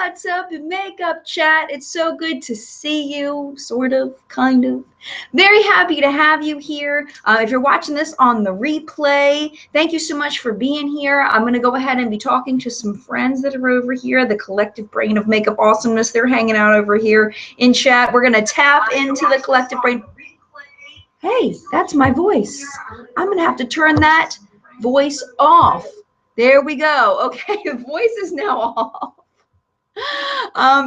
What's up, makeup chat? It's so good to see you, sort of, kind of. Very happy to have you here. If you're watching this on the replay, thank you so much for being here. I'm going to go ahead and be talking to some friends that are over here, the collective brain of makeup awesomeness. They're hanging out over here in chat. We're going to tap into the collective brain. Hey, that's my voice. I'm going to have to turn that voice off. There we go. Okay, the voice is now off.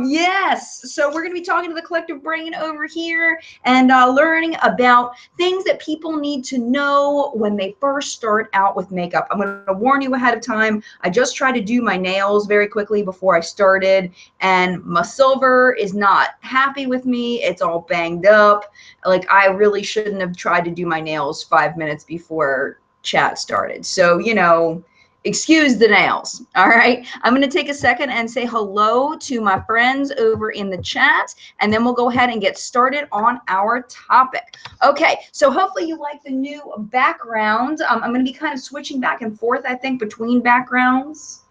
Yes, so we're going to be talking to the collective brain over here and learning about things that people need to know when they first start out with makeup. I'm going to warn you ahead of time. I just tried to do my nails very quickly before I started, and my silver is not happy with me. It's all banged up. Like, I really shouldn't have tried to do my nails 5 minutes before chat started. So, you know, excuse the nails. All right, I'm going to take a second and say hello to my friends over in the chat, and then we'll go ahead and get started on our topic. Okay, so hopefully you like the new background. I'm going to be kind of switching back and forth, I think, between backgrounds,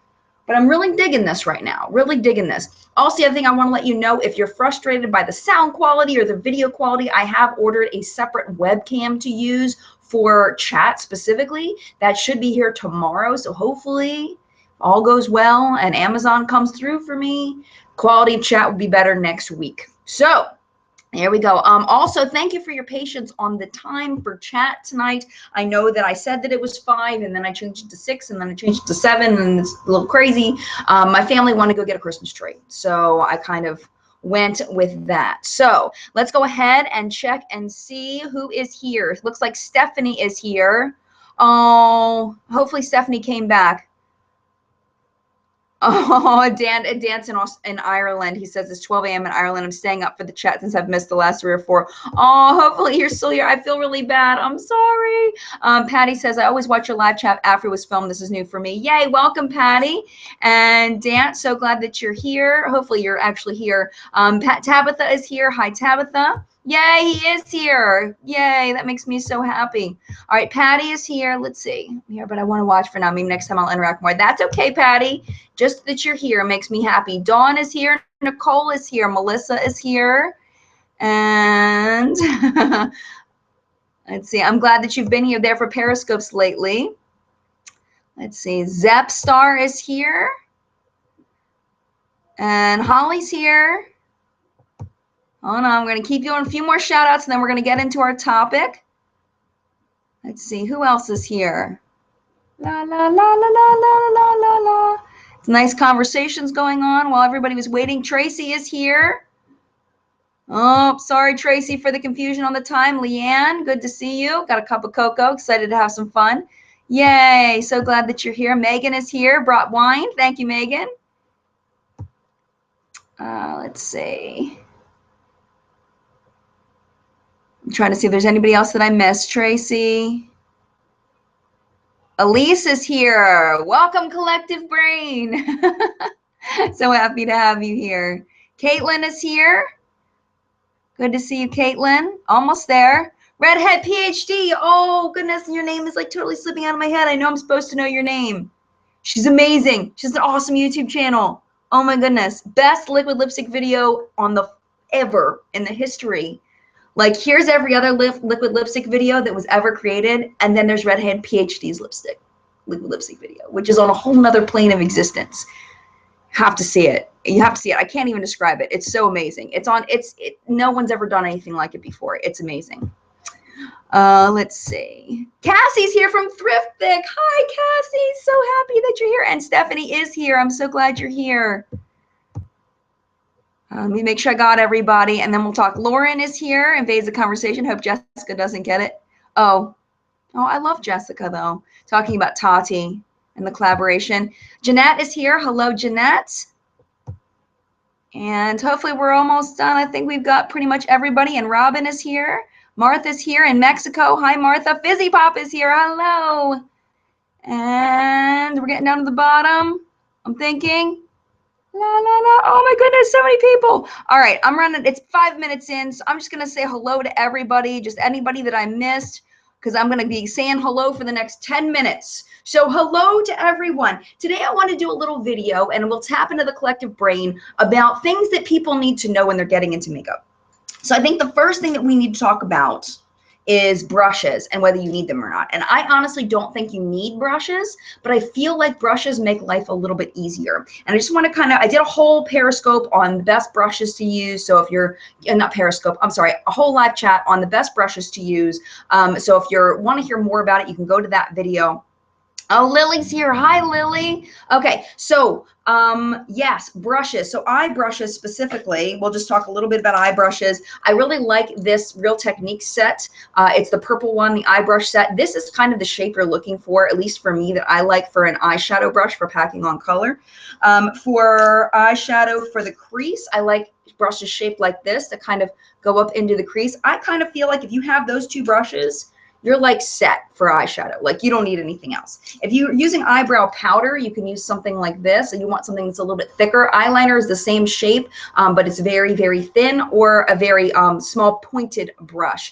but I'm really digging this right now, really digging this. Also, the other thing I want to let you know, if you're frustrated by the sound quality or the video quality, I have ordered a separate webcam to use for chat specifically. That should be here tomorrow. So hopefully all goes well and Amazon comes through for me. Quality of chat will be better next week. So there we go. Also, thank you for your patience on the time for chat tonight. I know that I said that it was 5, and then I changed it to 6, and then I changed it to 7, and it's a little crazy. My family wanted to go get a Christmas tree, so I kind of went with that. So let's go ahead and check and see who is here. It looks like Stephanie is here. Oh, hopefully Stephanie came back. Oh, Dan's in Ireland. He says it's 12 a.m. in Ireland. I'm staying up for the chat since I've missed the last 3 or 4. Oh, hopefully you're still here. I feel really bad. I'm sorry. Patty says, I always watch your live chat after it was filmed. This is new for me. Yay, welcome, Patty. And Dan, so glad that you're here. Hopefully you're actually here. Tabitha is here. Hi, Tabitha. Yay, he is here. Yay, that makes me so happy. All right, Patty is here. Let's see. I'm here, but I want to watch for now. Maybe next time I'll interact more. That's okay, Patty. Just that you're here makes me happy. Dawn is here. Nicole is here. Melissa is here. And let's see. I'm glad that you've been here there for Periscopes lately. Let's see. Zepstar is here. And Holly's here. Hold on. I'm going to keep doing a few more shout outs, and then we're going to get into our topic. Let's see. Who else is here? La, la, la, la, la, la, la, la, la. It's nice conversations going on while everybody was waiting. Tracy is here. Oh, sorry, Tracy, for the confusion on the time. Leanne, good to see you. Got a cup of cocoa. Excited to have some fun. Yay. So glad that you're here. Megan is here. Brought wine. Thank you, Megan. Let's see. I'm trying to see if there's anybody else that I missed. Tracy. Elise is here. Welcome, Collective Brain. So happy to have you here. Caitlin is here. Good to see you, Caitlin. Almost there. Redhead PhD. Oh, goodness. Your name is like totally slipping out of my head. I know I'm supposed to know your name. She's amazing. She's an awesome YouTube channel. Oh, my goodness. Best liquid lipstick video on the ever in the history. Like, here's every other liquid lipstick video that was ever created, and then there's Redhead PhD's liquid lipstick video, which is on a whole nother plane of existence. Have to see it. You have to see it. I can't even describe it. It's so amazing. No one's ever done anything like it before. It's amazing. Let's see. Cassie's here from Thrift Thick. Hi, Cassie. So happy that you're here. And Stephanie is here. I'm so glad you're here. Let me make sure I got everybody, and then we'll talk. Lauren is here, invades the conversation. Hope Jessica doesn't get it. Oh, I love Jessica, though. Talking about Tati and the collaboration. Jeanette is here. Hello, Jeanette. And hopefully we're almost done. I think we've got pretty much everybody. And Robin is here. Martha's here in Mexico. Hi, Martha. Fizzy Pop is here. Hello. And we're getting down to the bottom. I'm thinking. La, la, la. Oh, my goodness. So many people. All right. I'm running. It's 5 minutes in. So I'm just going to say hello to everybody. Just anybody that I missed. because I'm going to be saying hello for the next 10 minutes. So hello to everyone. Today I want to do a little video and we'll tap into the collective brain about things that people need to know when they're getting into makeup. So I think the first thing that we need to talk about is brushes and whether you need them or not. And I honestly don't think you need brushes, but I feel like brushes make life a little bit easier. And I just want to I did a whole Periscope on the best brushes to use. So if you're, not Periscope, I'm sorry, a whole live chat on the best brushes to use. So if you want to hear more about it, you can go to that video. Oh, Lily's here. Hi, Lily. Okay, so yes, brushes. So eye brushes specifically, we'll just talk a little bit about eye brushes. I really like this Real Techniques set. It's the purple one, the eye brush set. This is kind of the shape you're looking for, at least for me, that I like for an eyeshadow brush for packing on color. For eyeshadow, for the crease, I like brushes shaped like this that kind of go up into the crease. I kind of feel like if you have those two brushes, you're like set for eyeshadow. Like you don't need anything else. If you're using eyebrow powder, you can use something like this. And you want something that's a little bit thicker. Eyeliner is the same shape, but it's very, very thin, or a very small pointed brush.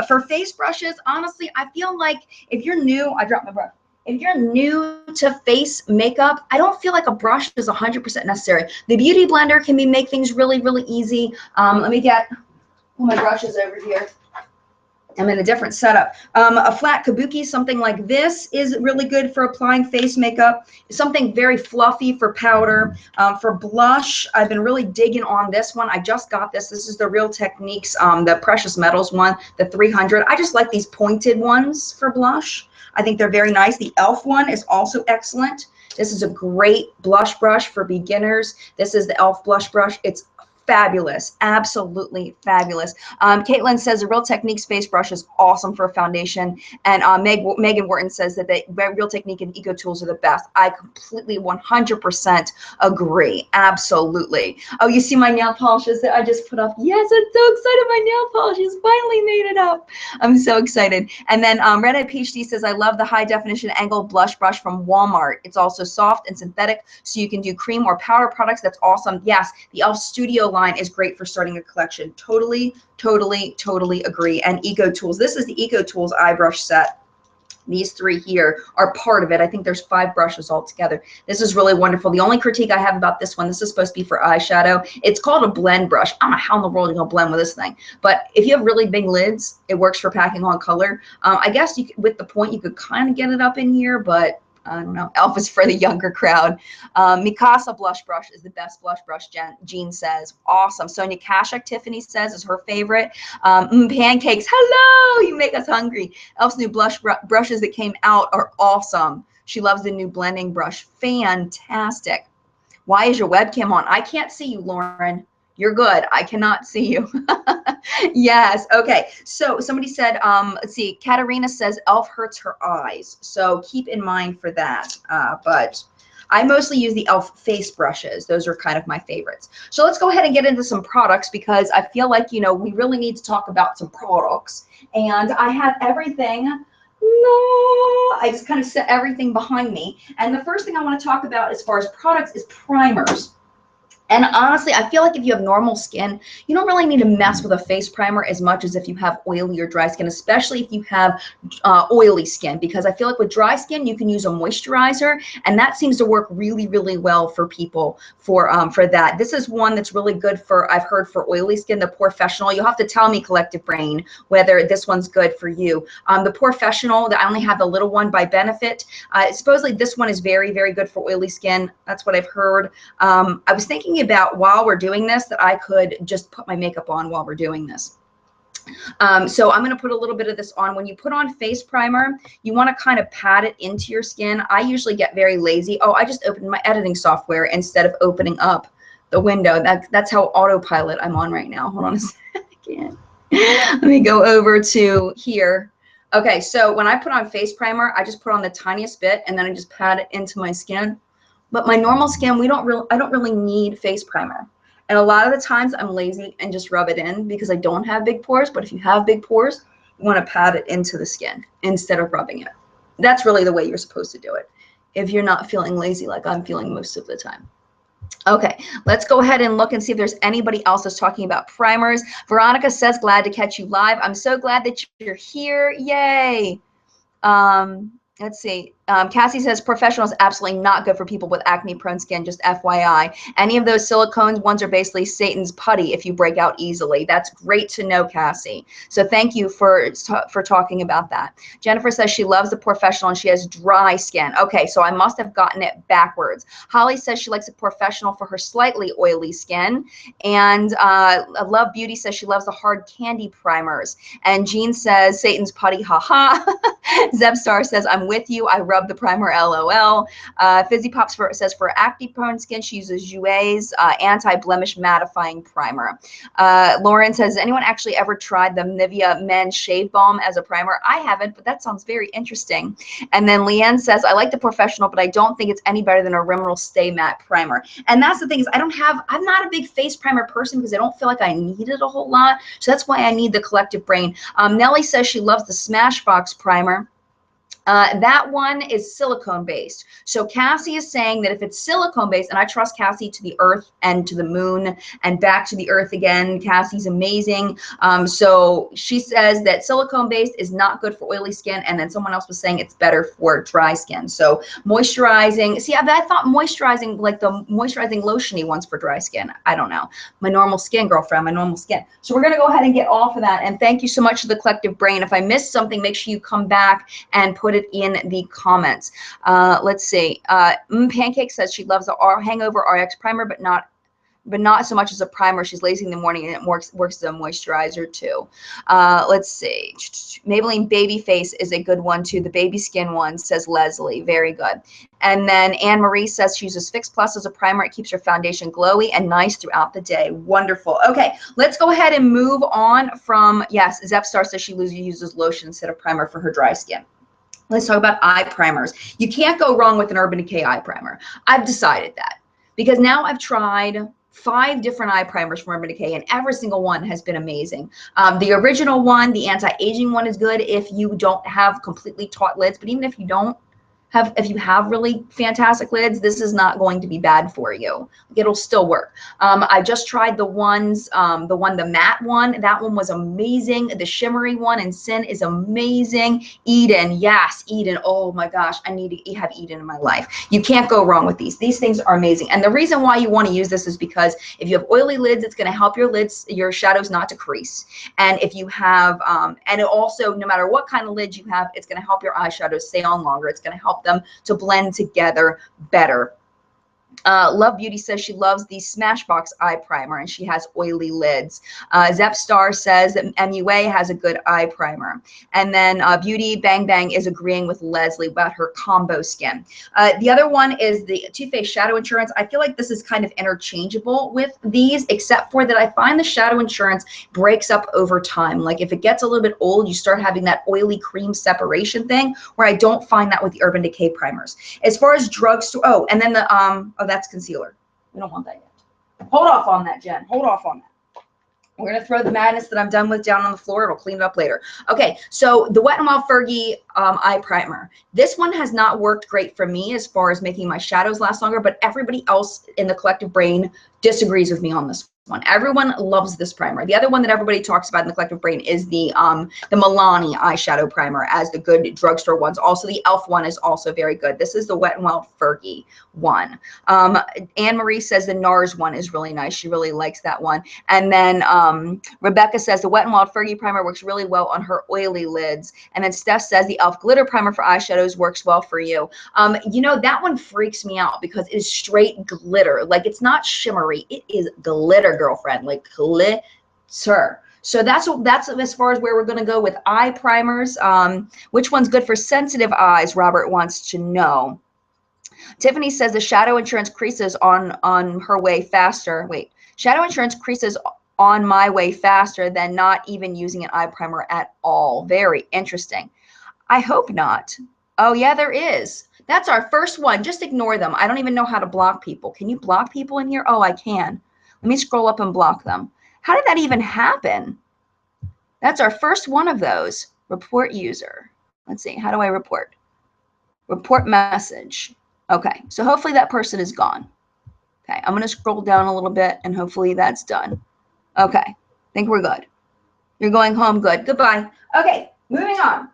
For face brushes, honestly, I feel like if you're new, I dropped my brush. If you're new to face makeup, I don't feel like a brush is 100% necessary. The Beauty Blender can make things really, really easy. Let me get my brushes over here. I'm in a different setup. A flat kabuki, something like this, is really good for applying face makeup. Something very fluffy for powder. For blush, I've been really digging on this one. I just got this. This is the Real Techniques, the Precious Metals one, the 300. I just like these pointed ones for blush. I think they're very nice. The e.l.f. one is also excellent. This is a great blush brush for beginners. This is the e.l.f. blush brush. It's fabulous, absolutely fabulous. Caitlin says the Real Techniques face brush is awesome for a foundation, and Megan Wharton says that the Real Technique and Eco Tools are the best. I completely 100% agree, absolutely. Oh, you see my nail polishes that I just put up? Yes, I'm so excited. My nail polishes finally made it up. I'm so excited. And then Red Eye PhD says, I love the high definition angle blush brush from Walmart. It's also soft and synthetic, so you can do cream or powder products. That's awesome. Yes, the e.l.f. Studio line is great for starting a collection. Totally, totally, totally agree. And Eco Tools. This is the Eco Tools eye brush set. These three here are part of it. I think there's 5 brushes altogether. This is really wonderful. The only critique I have about this one, this is supposed to be for eyeshadow. It's called a blend brush. I don't know how in the world you're going to blend with this thing. But if you have really big lids, it works for packing on color. I guess you could, with the point, you could kind of get it up in here, but I don't know. e.l.f. is for the younger crowd. Mikasa blush brush is the best blush brush, Jean says. Awesome. Sonia Kashuk, Tiffany says, is her favorite. Pancakes, hello, you make us hungry. e.l.f.'s new blush brushes that came out are awesome. She loves the new blending brush. Fantastic. Why is your webcam on? I can't see you, Lauren. You're good. I cannot see you. Yes. Okay. So somebody said, let's see, Katarina says e.l.f. hurts her eyes. So keep in mind for that. But I mostly use the e.l.f. face brushes. Those are kind of my favorites. So let's go ahead and get into some products, because I feel like, you know, we really need to talk about some products. And I have everything. No, I just kind of set everything behind me. And the first thing I want to talk about as far as products is primers. And honestly, I feel like if you have normal skin, you don't really need to mess with a face primer as much as if you have oily or dry skin, especially if you have oily skin, because I feel like with dry skin, you can use a moisturizer, and that seems to work really, really well for people for that. This is one that's really good for, I've heard, for oily skin, the Professional. You'll have to tell me, Collective Brain, whether this one's good for you. The Professional, I only have the little one by Benefit. Supposedly this one is very, very good for oily skin. That's what I've heard. I was thinking about, while we're doing this, that I could just put my makeup on while we're doing this. So I'm going to put a little bit of this on. When you put on face primer, you want to kind of pat it into your skin. I usually get very lazy. Oh, I just opened my editing software instead of opening up the window. That's how autopilot I'm on right now. Hold on a second. Let me go over to here. Okay, so when I put on face primer, I just put on the tiniest bit, and then I just pat it into my skin. But my normal skin, I don't really need face primer. And a lot of the times I'm lazy and just rub it in because I don't have big pores. But if you have big pores, you want to pat it into the skin instead of rubbing it. That's really the way you're supposed to do it, if you're not feeling lazy like I'm feeling most of the time. Okay, let's go ahead and look and see if there's anybody else that's talking about primers. Veronica says, glad to catch you live. I'm so glad that you're here. Yay. Let's see. Cassie says professional is absolutely not good for people with acne prone skin, just FYI. Any of those silicones ones are basically Satan's putty if you break out easily. That's great to know, Cassie. So thank you for talking about that. Jennifer says she loves the professional and she has dry skin. Okay, so I must have gotten it backwards. Holly says she likes a professional for her slightly oily skin. And Love Beauty says she loves the hard candy primers. And Jean says Satan's putty, haha. Zebstar says, I'm with you. I rub the primer, LOL. Fizzy Pops says for acne prone skin, she uses Jouer's anti-blemish mattifying primer. Lauren says, has anyone actually ever tried the Nivea Men Shave Balm as a primer? I haven't, but that sounds very interesting. And then Leanne says, I like the professional, but I don't think it's any better than a Rimmel Stay Matte primer. And that's the thing is I'm not a big face primer person because I don't feel like I need it a whole lot. So that's why I need the Collective Brain. Nellie says she loves the Smashbox primer. That one is silicone based. So Cassie is saying that if it's silicone based, and I trust Cassie to the earth and to the moon and back to the earth again, Cassie's amazing. So she says that silicone based is not good for oily skin. And then someone else was saying it's better for dry skin. So moisturizing, see, I thought moisturizing, like the moisturizing lotiony ones for dry skin. I don't know. My normal skin, girlfriend, my normal skin. So we're going to go ahead and get off of that. And thank you so much to the Collective Brain. If I missed something, make sure you come back and put it in the comments. Let's see. Pancake says she loves the Hangover RX primer, but not so much as a primer. She's lazy in the morning and it works as a moisturizer too. Let's see. Maybelline Babyface is a good one too. The baby skin one, says Leslie. Very good. And then Anne Marie says she uses Fix Plus as a primer. It keeps her foundation glowy and nice throughout the day. Wonderful. Okay, let's go ahead and move on from, yes, Zepstar says she uses lotion instead of primer for her dry skin. Let's talk about eye primers. You can't go wrong with an Urban Decay eye primer. I've decided that because now I've tried 5 different eye primers from Urban Decay and every single one has been amazing. The original one, the anti-aging one, is good if you don't have completely taut lids, but even if you don't, if you have really fantastic lids, this is not going to be bad for you. It'll still work. I just tried the matte one. That one was amazing. The shimmery one in Sin is amazing. Eden, yes, Eden. Oh my gosh, I need to have Eden in my life. You can't go wrong with these. These things are amazing. And the reason why you want to use this is because if you have oily lids, it's going to help your shadows not to crease. And if you have, and it also, no matter what kind of lid you have, it's going to help your eyeshadows stay on longer. It's going to help them to blend together better. Love Beauty says she loves the Smashbox eye primer and she has oily lids. Zepstar says that MUA has a good eye primer. And then Beauty Bang Bang is agreeing with Leslie about her combo skin. The other one is the Too Faced Shadow Insurance. I feel like this is kind of interchangeable with these, except for that I find the Shadow Insurance breaks up over time. Like if it gets a little bit old, you start having that oily cream separation thing, where I don't find that with the Urban Decay primers. As far as drugstore, oh, and then the, that's concealer. We don't want that yet. Hold off on that, Jen. Hold off on that. We're going to throw the madness that I'm done with down on the floor. It'll clean it up later. Okay, so the Wet n Wild Fergie eye primer. This one has not worked great for me as far as making my shadows last longer, but everybody else in the Collective Brain disagrees with me on this one. Everyone loves this primer. The other one that everybody talks about in the Collective Brain is the Milani eyeshadow primer as the good drugstore ones. Also, the e.l.f. one is also very good. This is the Wet n Wild Fergie one. Anne Marie says the NARS one is really nice. She really likes that one. And then Rebecca says the Wet n Wild Fergie primer works really well on her oily lids. And then Steph says the e.l.f. glitter primer for eyeshadows works well for you. You know, that one freaks me out because it is straight glitter. Like, it's not shimmery. It is glitter, girlfriend, like glitter. So that's as far as where we're going to go with eye primers. Which one's good for sensitive eyes? Robert wants to know. Tiffany says the Shadow Insurance creases on her way faster. Wait, Shadow Insurance creases on my way faster than not even using an eye primer at all. Very interesting. I hope not. Oh yeah, there is. That's our first one. Just ignore them. I don't even know how to block people. Can you block people in here? Oh, I can. Let me scroll up and block them. How did that even happen? That's our first one of those. Report user. Let's see. How do I report? Report message. Okay. So hopefully that person is gone. Okay, I'm going to scroll down a little bit and hopefully that's done. Okay, I think we're good. You're going home. Good. Goodbye. Okay, moving on.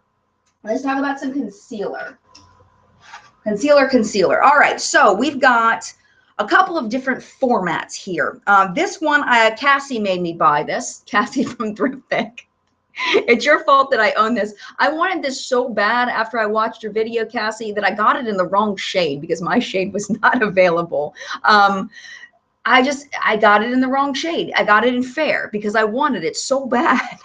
Let's talk about some concealer. Concealer. All right, so we've got a couple of different formats here. This one, Cassie made me buy this. Cassie from Thriftic. It's your fault that I own this. I wanted this so bad after I watched your video, Cassie, that I got it in the wrong shade because my shade was not available. I got it in the wrong shade. I got it in fair because I wanted it so bad.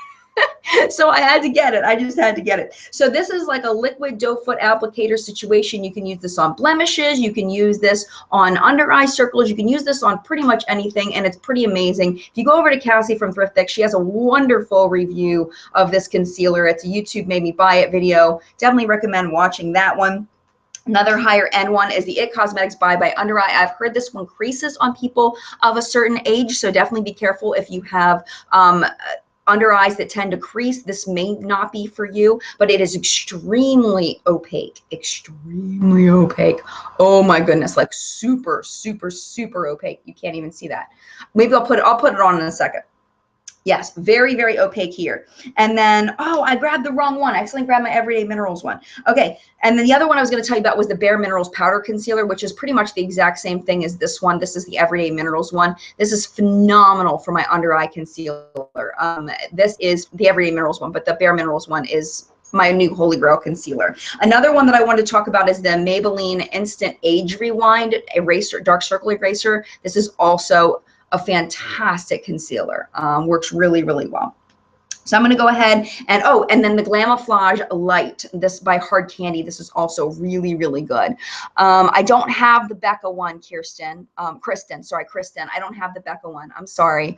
So I had to get it. I just had to get it. So this is like a liquid doe foot applicator situation. You can use this on blemishes. You can use this on under eye circles. You can use this on pretty much anything, and it's pretty amazing. If you go over to Cassie from Thriftic, she has a wonderful review of this concealer. It's a YouTube made me buy it video. Definitely recommend watching that one. Another higher end one is the It Cosmetics by Under Eye. I've heard this one creases on people of a certain age, so definitely be careful if you have under eyes that tend to crease. This may not be for you, but it is extremely opaque. Extremely opaque. Oh my goodness, like super, super, super opaque. You can't even see that. Maybe I'll put it on in a second. Yes, very, very opaque here. And then, oh, I grabbed the wrong one. I accidentally grabbed my Everyday Minerals one. Okay, and then the other one I was going to tell you about was the Bare Minerals Powder Concealer, which is pretty much the exact same thing as this one. This is the Everyday Minerals one. This is phenomenal for my under eye concealer. This is the Everyday Minerals one, but the Bare Minerals one is my new Holy Grail concealer. Another one that I wanted to talk about is the Maybelline Instant Age Rewind Eraser, Dark Circle Eraser. This is also a fantastic concealer. Works really, really well. So I'm going to go ahead and, oh, and then the Glamouflage Light, this by Hard Candy. This is also really, really good. I don't have the Becca one, Kristen. I don't have the Becca one. I'm sorry.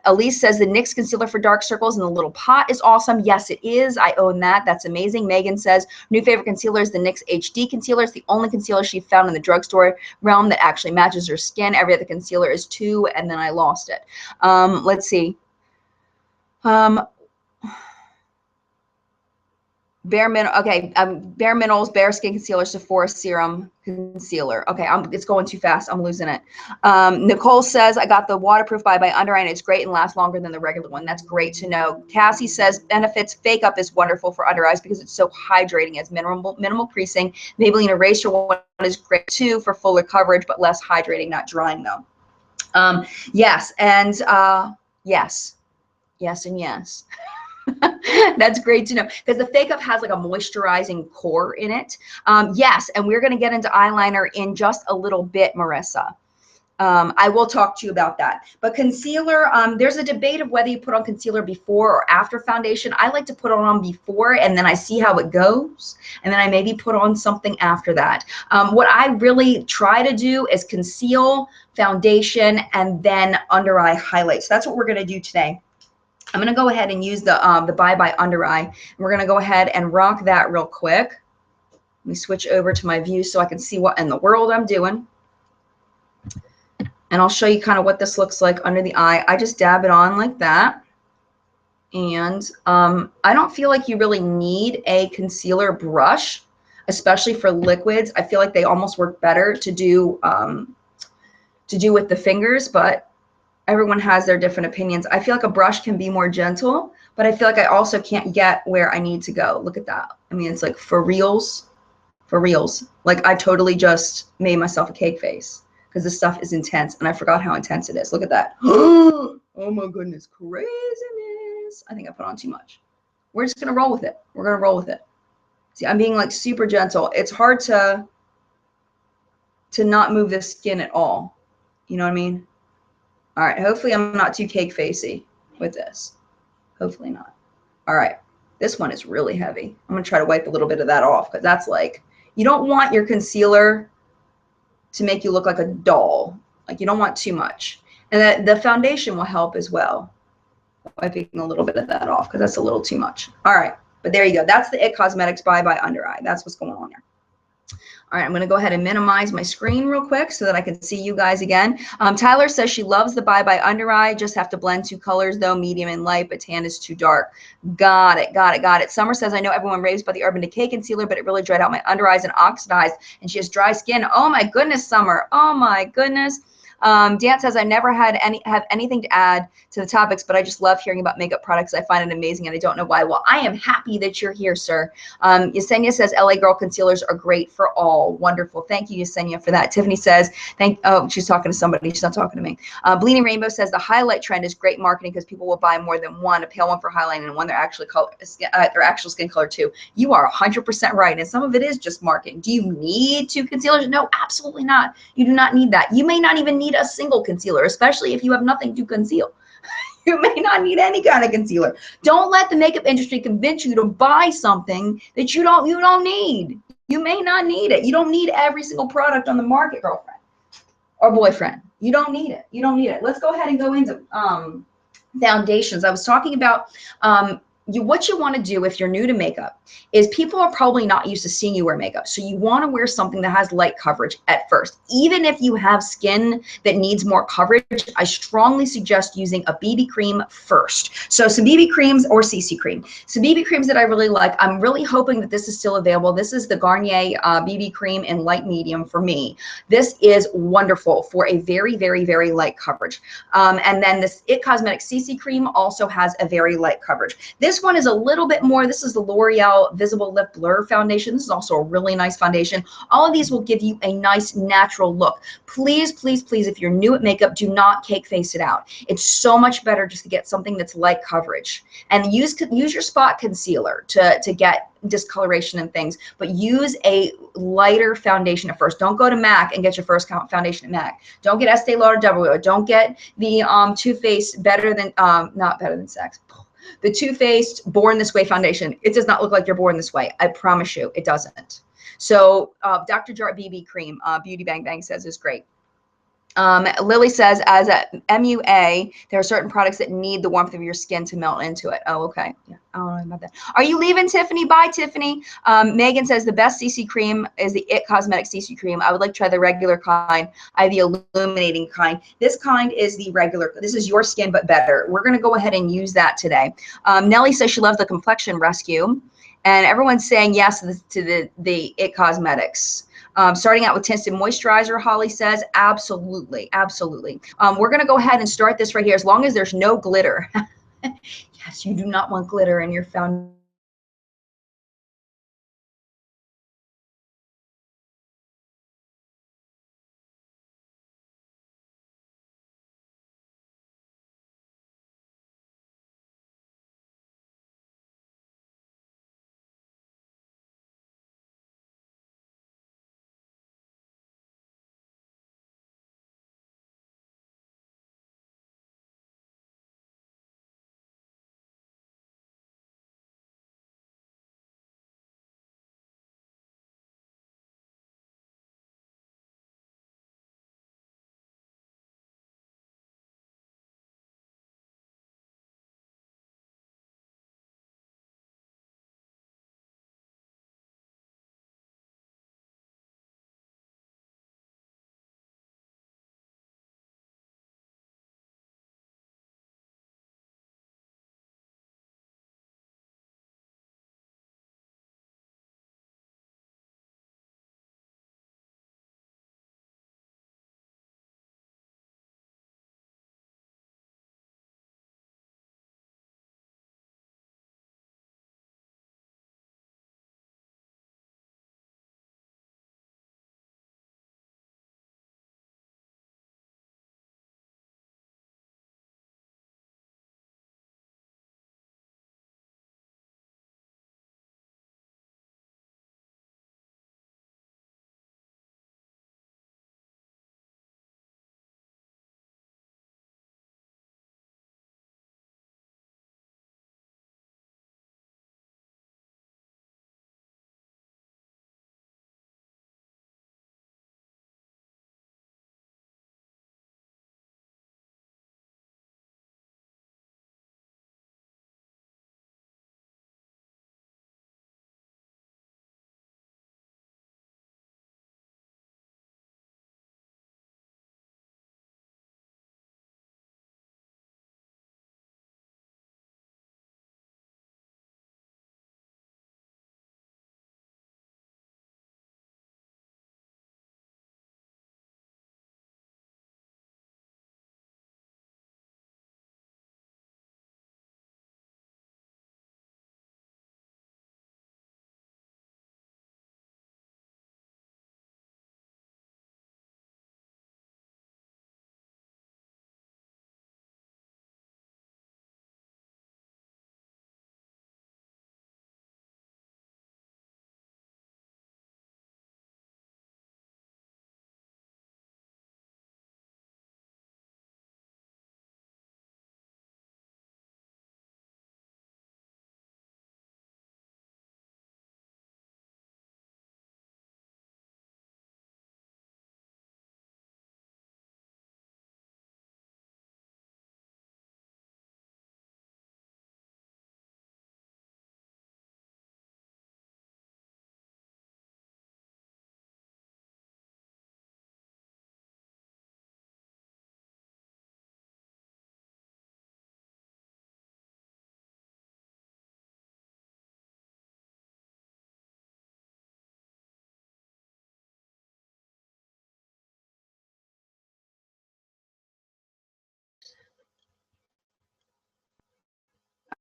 Elise says the NYX concealer for dark circles in the little pot is awesome. Yes, it is. I own that. That's amazing. Megan says new favorite concealer is the NYX HD concealer. It's the only concealer she found in the drugstore realm that actually matches her skin. Every other concealer is 2, and then I lost it. Let's see. Bare Minerals, Bare Skin Concealer, Sephora Serum Concealer. Okay, it's going too fast. I'm losing it. Nicole says, I got the waterproof by Under Eye, and it's great and lasts longer than the regular one. That's great to know. Cassie says, Benefits Fake Up is wonderful for under eyes because it's so hydrating. It's minimal creasing. Maybelline Eraser one is great too for fuller coverage, but less hydrating, not drying though. Yes, and yes. Yes and yes. That's great to know because the Fake Up has like a moisturizing core in it. Yes, and we're going to get into eyeliner in just a little bit, Marissa. I will talk to you about that. But concealer, there's a debate of whether you put on concealer before or after foundation. I like to put it on before, and then I see how it goes, and then I maybe put on something after that. What I really try to do is conceal, foundation, and then under eye highlight. So that's what we're going to do today. I'm going to go ahead and use the by Under Eye. We're going to go ahead and rock that real quick. Let me switch over to my view so I can see what in the world I'm doing. And I'll show you kind of what this looks like under the eye. I just dab it on like that. And I don't feel like you really need a concealer brush, especially for liquids. I feel like they almost work better to do with the fingers, but everyone has their different opinions. I feel like a brush can be more gentle, but I feel like I also can't get where I need to go. Look at that. I mean, it's like for reals. Like I totally just made myself a cake face because this stuff is intense and I forgot how intense it is. Look at that. Oh my goodness, craziness. I think I put on too much. We're just going to roll with it. We're going to roll with it. See, I'm being like super gentle. It's hard to not move the skin at all. You know what I mean? All right, hopefully I'm not too cake facey with this. Hopefully not. All right, this one is really heavy. I'm gonna try to wipe a little bit of that off because that's like, you don't want your concealer to make you look like a doll. Like you don't want too much. And the foundation will help as well. Wiping a little bit of that off because that's a little too much. All right, but there you go. That's the It Cosmetics by Under Eye. That's what's going on there. All right, I'm going to go ahead and minimize my screen real quick so that I can see you guys again. Tyler says she loves the by Under Eye. Just have to blend 2 colors, though, medium and light, but tan is too dark. Got it. Summer says, I know everyone raves about the Urban Decay concealer, but it really dried out my under eyes and oxidized, and she has dry skin. Oh, my goodness, Summer. Oh, my goodness. Dan says, I never have anything to add to the topics, but I just love hearing about makeup products. I find it amazing, and I don't know why. Well, I am happy that you're here, sir. Yesenia says, LA Girl concealers are great for all. Wonderful. Thank you, Yesenia, for that. Tiffany says, oh, she's talking to somebody. She's not talking to me. Bleeding Rainbow says, the highlight trend is great marketing because people will buy more than one, a pale one for highlighting and one their actual skin color too. You are 100% right. And some of it is just marketing. Do you need two concealers? No, absolutely not. You do not need that. You may not even need a single concealer, especially if you have nothing to conceal. You may not need any kind of concealer. Don't let the makeup industry convince you to buy something that you don't need. You may not need it. You don't need every single product on the market, girlfriend or boyfriend. You don't need it. You don't need it. Let's go ahead and go into foundations. I was talking about what you want to do if you're new to makeup is people are probably not used to seeing you wear makeup. So you want to wear something that has light coverage at first. Even if you have skin that needs more coverage, I strongly suggest using a BB cream first. So some BB creams or CC cream. Some BB creams that I really like. I'm really hoping that this is still available. This is the Garnier BB cream in light medium for me. This is wonderful for a very, very, very light coverage. And then this IT Cosmetics CC cream also has a very light coverage. This one is a little bit more. This is the L'Oreal Visible Lip Blur Foundation. This is also a really nice foundation. All of these will give you a nice natural look. Please, please, please, if you're new at makeup, do not cake face it out. It's so much better just to get something that's light coverage. And use your spot concealer to get discoloration and things, but use a lighter foundation at first. Don't go to MAC and get your first foundation at MAC. Don't get Estee Lauder Double. Don't get the Too Faced not Better Than Sex. The Too Faced Born This Way foundation. It does not look like you're born this way. I promise you, it doesn't. So Dr. Jart BB cream, Beauty Bang Bang says is great. Lily says, as a MUA, there are certain products that need the warmth of your skin to melt into it. Oh, okay. Yeah, I don't know about that. Are you leaving, Tiffany? Bye, Tiffany. Megan says the best CC cream is the IT Cosmetics CC cream. I would like to try the regular kind. I have the illuminating kind. This kind is the regular. This is your skin, but better. We're going to go ahead and use that today. Nellie says she loves the Complexion Rescue. And everyone's saying yes to the IT Cosmetics. Starting out with tinted moisturizer, Holly says, absolutely, absolutely. We're going to go ahead and start this right here as long as there's no glitter. Yes, you do not want glitter in your foundation.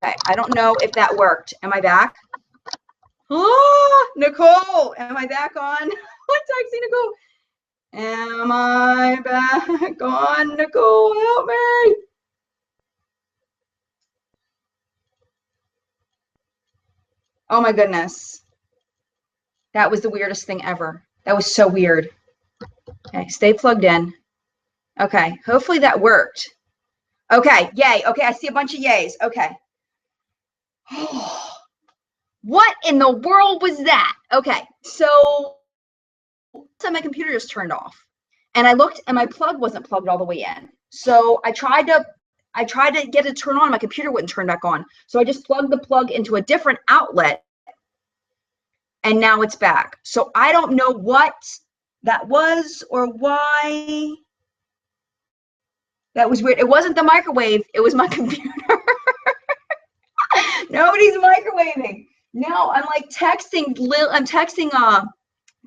I don't know if that worked. Am I back? Oh, Nicole, am I back on? I'm texting Nicole. Am I back on, Nicole? Help me. Oh my goodness. That was the weirdest thing ever. That was so weird. Okay, stay plugged in. Okay, hopefully that worked. Okay, yay. Okay, I see a bunch of yays. Okay. What in the world was that? Okay, so my computer just turned off. And I looked and my plug wasn't plugged all the way in. So I tried to get it to turn on. My computer wouldn't turn back on. So I just plugged the plug into a different outlet. And now it's back. So I don't know what that was or why. That was weird. It wasn't the microwave. It was my computer. Nobody's microwaving. No, I'm like texting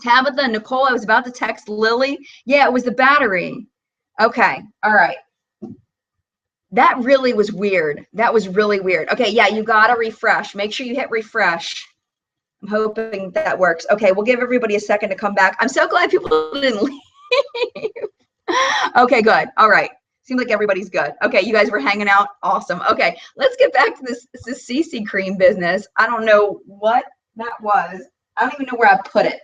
Tabitha and Nicole. I was about to text Lily. Yeah, it was the battery. Okay. All right. That really was weird. That was really weird. Okay. Yeah, you got to refresh. Make sure you hit refresh. I'm hoping that works. Okay. We'll give everybody a second to come back. I'm so glad people didn't leave. Okay, good. All right. Seems like everybody's good. Okay, you guys were hanging out. Awesome. Okay, let's get back to this CC cream business. I don't know what that was. I don't even know where I put it.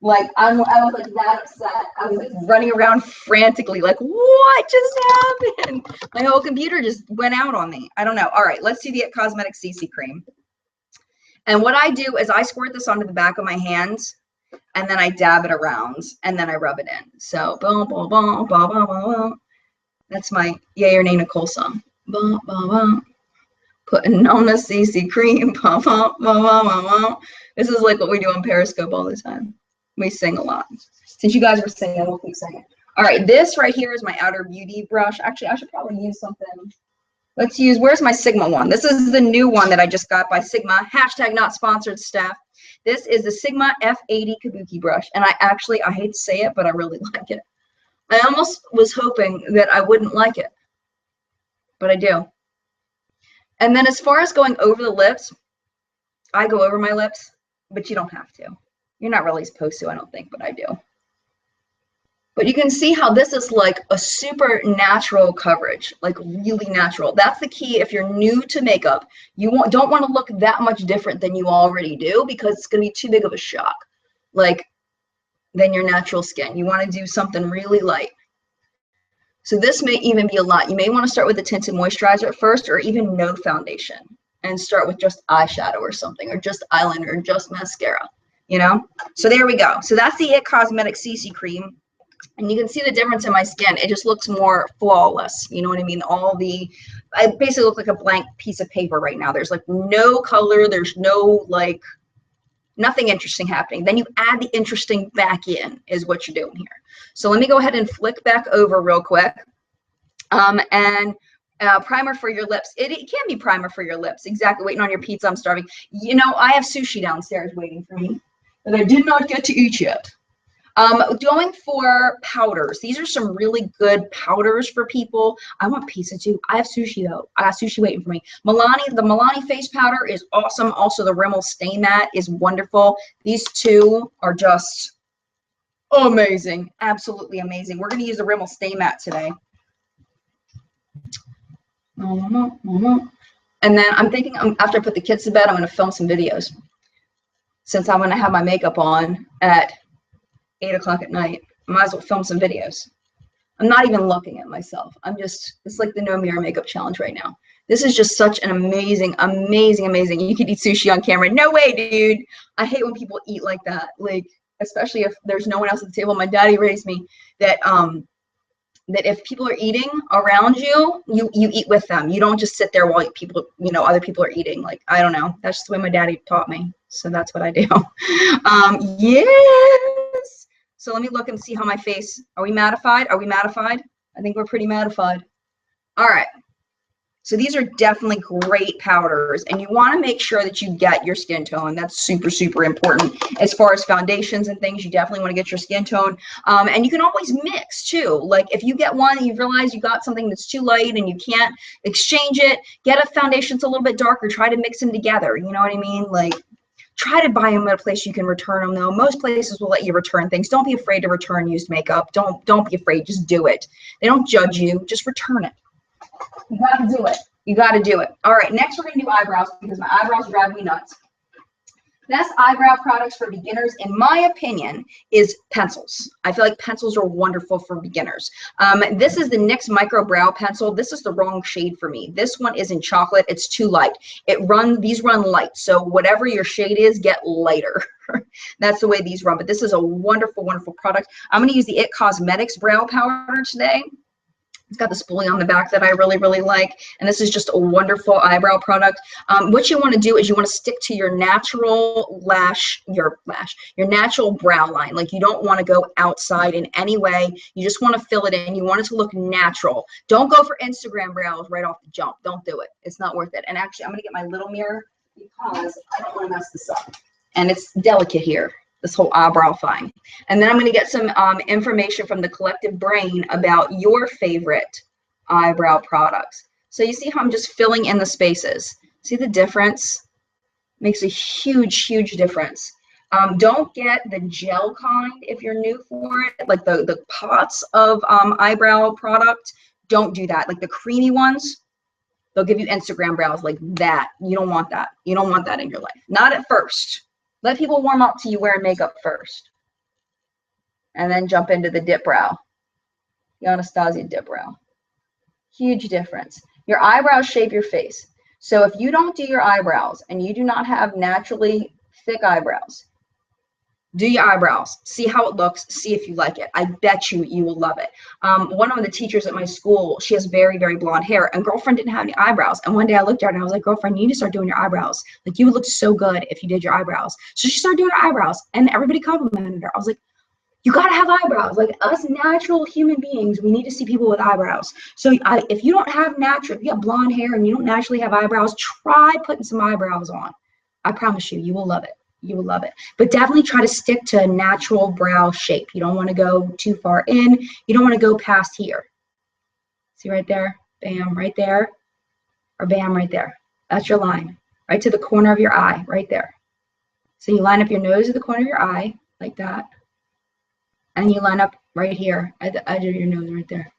Like, I was like that upset. I was like running around frantically, like, what just happened? My whole computer just went out on me. I don't know. All right, let's do the Cosmetic CC cream. And what I do is I squirt this onto the back of my hands, and then I dab it around, and then I rub it in. So, boom, boom, boom, boom, boom, boom. That's my Yay or Nay Nicole song. Boom, boom, boom. Putting on the CC cream. Boom, boom, boom, boom, boom. This is like what we do on Periscope all the time. We sing a lot. Since you guys were singing, we'll keep singing. All right, this right here is my Outer Beauty brush. Actually, I should probably use something. Let's use, where's my Sigma one? This is the new one that I just got by Sigma. Hashtag not sponsored, staff. This is the Sigma F80 Kabuki brush. And I hate to say it, but I really like it. I almost was hoping that I wouldn't like it, but I do. And then as far as going over the lips, I go over my lips, but you don't have to. You're not really supposed to, I don't think, but I do. But you can see how this is like a super natural coverage, like really natural. That's the key. If you're new to makeup, you don't want to look that much different than you already do, because it's going to be too big of a shock, like than your natural skin. You want to do something really light. So this may even be a lot. You may want to start with a tinted moisturizer at first, or even no foundation, and start with just eyeshadow or something, or just eyeliner, or just mascara, you know? So there we go. So that's the It Cosmetic CC cream. And you can see the difference in my skin. It just looks more flawless. You know what I mean? I basically look like a blank piece of paper right now. There's like no color. There's no like, nothing interesting happening. Then you add the interesting back in is what you're doing here. So let me go ahead and flick back over real quick. Primer for your lips. It can be primer for your lips. Exactly. Waiting on your pizza. I'm starving. You know, I have sushi downstairs waiting for me that I did not get to eat yet. Going for powders. These are some really good powders for people. I want pizza too. I have sushi though. I got sushi waiting for me. The Milani face powder is awesome. Also, the Rimmel Stay Matte is wonderful. These two are just amazing. Absolutely amazing. We're going to use the Rimmel Stay Matte today. And then I'm thinking after I put the kids to bed, I'm going to film some videos. Since I'm going to have my makeup on at 8 o'clock at night, I might as well film some videos. I'm not even looking at myself. It's like the no mirror makeup challenge right now. This is just such an amazing, amazing, amazing. You could eat sushi on camera. No way, dude. I hate when people eat like that. Like, especially if there's no one else at the table. My daddy raised me that that if people are eating around you, you eat with them. You don't just sit there while people, other people are eating. Like, I don't know. That's just the way my daddy taught me. So that's what I do. Yes. So let me look and see how my face, are we mattified? Are we mattified? I think we're pretty mattified. All right. So these are definitely great powders, and you want to make sure that you get your skin tone. That's super, super important. As far as foundations and things, you definitely want to get your skin tone. And you can always mix too. Like if you get one, you realize you got something that's too light and you can't exchange it, get a foundation that's a little bit darker, try to mix them together. You know what I mean? Like, try to buy them at a place you can return them though. Most places will let you return things. Don't be afraid to return used makeup. Don't be afraid, just do it. They don't judge you, just return it. You gotta do it. You gotta do it. All right, next we're gonna do eyebrows because my eyebrows drive me nuts. Best eyebrow products for beginners, in my opinion, is pencils. I feel like pencils are wonderful for beginners. This is the NYX Micro Brow Pencil. This is the wrong shade for me. This one is in chocolate. It's too light. These run light. So whatever your shade is, get lighter. That's the way these run. But this is a wonderful, wonderful product. I'm going to use the It Cosmetics Brow Powder today. It's got the spoolie on the back that I really, really like. And this is just a wonderful eyebrow product. What you want to do is you want to stick to your natural your natural brow line. Like you don't want to go outside in any way. You just want to fill it in. You want it to look natural. Don't go for Instagram brows right off the jump. Don't do it. It's not worth it. And actually, I'm going to get my little mirror because I don't want to mess this up. And it's delicate here, this whole eyebrow thing. And then I'm going to get some information from the collective brain about your favorite eyebrow products. So you see how I'm just filling in the spaces. See the difference? Makes a huge, huge difference. Don't get the gel kind if you're new for it, like the pots of eyebrow product. Don't do that. Like the creamy ones, they'll give you Instagram brows like that. You don't want that. You don't want that in your life. Not at first. Let people warm up to you wearing makeup first. And then jump into the dip brow. The Anastasia dip brow. Huge difference. Your eyebrows shape your face. So if you don't do your eyebrows and you do not have naturally thick eyebrows, do your eyebrows. See how it looks. See if you like it. I bet you will love it. One of the teachers at my school, she has very, very blonde hair, and girlfriend didn't have any eyebrows. And one day I looked at her and I was like, girlfriend, you need to start doing your eyebrows. Like you would look so good if you did your eyebrows. So she started doing her eyebrows and everybody complimented her. I was like, you got to have eyebrows. Like us natural human beings, we need to see people with eyebrows. So if you don't have if you have blonde hair and you don't naturally have eyebrows, try putting some eyebrows on. I promise you, you will love it. You will love it. But definitely try to stick to a natural brow shape. You don't want to go too far in. You don't want to go past here. See right there? Bam, right there. Or bam, right there. That's your line. Right to the corner of your eye, right there. So you line up your nose to the corner of your eye, like that. And you line up right here at the edge of your nose right there.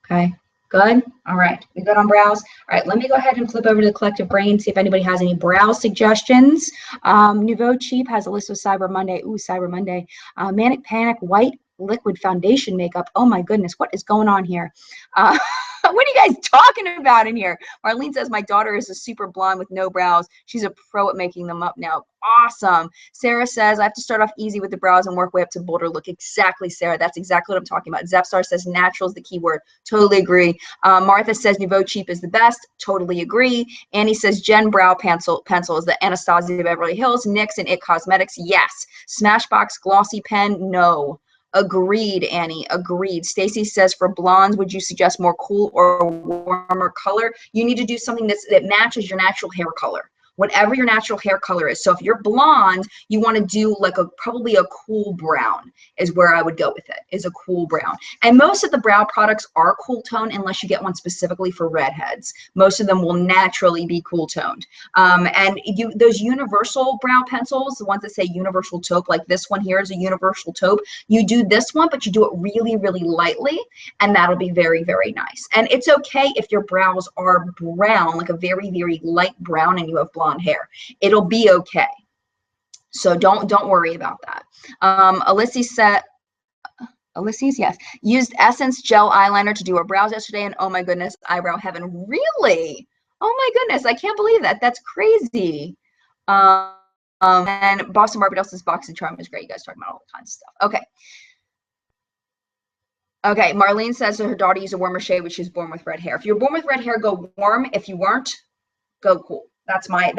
Okay, good? All right, we good on brows? All right, let me go ahead and flip over to the collective brain, see if anybody has any brow suggestions. Nouveau Cheap has a list of Cyber Monday. Ooh, Cyber Monday. Manic Panic White Liquid Foundation Makeup. Oh my goodness, what is going on here? What are you guys talking about in here? Marlene says, my daughter is a super blonde with no brows. She's a pro at making them up now. Awesome. Sarah says, I have to start off easy with the brows and work way up to bolder look. Exactly, Sarah. That's exactly what I'm talking about. Zepstar says natural is the key word. Totally agree. Martha says Nouveau Cheap is the best. Totally agree. Annie says Jen Brow Pencil is the Anastasia Beverly Hills. NYX and It Cosmetics. Yes. Smashbox Glossy Pen. No. Agreed, Annie. Agreed. Stacy says, for blondes, would you suggest more cool or warmer color? You need to do something that matches your natural hair color. Whatever your natural hair color is. So if you're blonde, you want to do like probably a cool brown is where I would go with it, is a cool brown. And most of the brow products are cool tone unless you get one specifically for redheads. Most of them will naturally be cool toned. And those universal brow pencils, the ones that say universal taupe, like this one here is a universal taupe. You do this one, but you do it really, really lightly, and that'll be very, very nice. And it's okay if your brows are brown, like a very, very light brown, and you have blonde hair. It'll be okay. So don't worry about that. Ulysses, yes, used Essence Gel Eyeliner to do her brows yesterday, and oh my goodness, eyebrow heaven. Really? Oh my goodness, I can't believe that. That's crazy. And Boston Barbados' Box and Charm is great. You guys talking about all kinds of stuff. Okay. Okay, Marlene says that her daughter used a warmer shade, but she was born with red hair. If you're born with red hair, go warm. If you weren't, go cool. That's my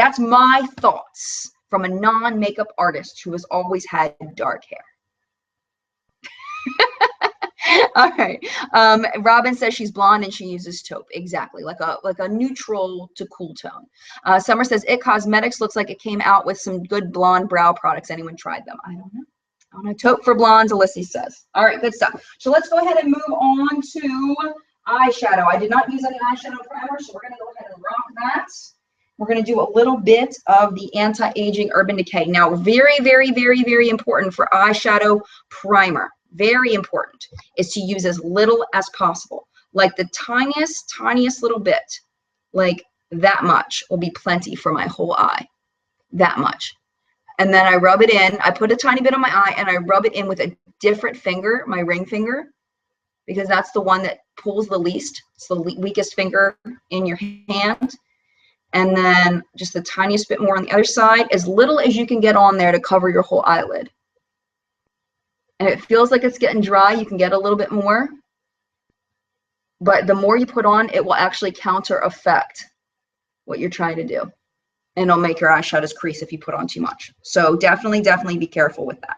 thoughts from a non-makeup artist who has always had dark hair. All right. Robin says she's blonde and she uses taupe. Exactly, like a neutral to cool tone. Summer says It Cosmetics looks like it came out with some good blonde brow products. Anyone tried them? I don't know. I don't know. Taupe for blondes, Alyssa says. All right, good stuff. So let's go ahead and move on to eyeshadow. I did not use any eyeshadow primer, so we're going to go ahead and rock that. We're going to do a little bit of the anti-aging Urban Decay. Now, very, very, very, very important for eyeshadow primer. Very important is to use as little as possible. Like the tiniest little bit, like that much will be plenty for my whole eye. That much. And then I rub it in. I put a tiny bit on my eye and I rub it in with a different finger, my ring finger, because that's the one that pulls the least. It's the weakest finger in your hand. And then just the tiniest bit more on the other side, as little as you can get on there to cover your whole eyelid. And if it feels like it's getting dry, you can get a little bit more. But the more you put on, it will actually counter effect what you're trying to do. And it'll make your eyeshadows crease if you put on too much. So definitely, definitely be careful with that.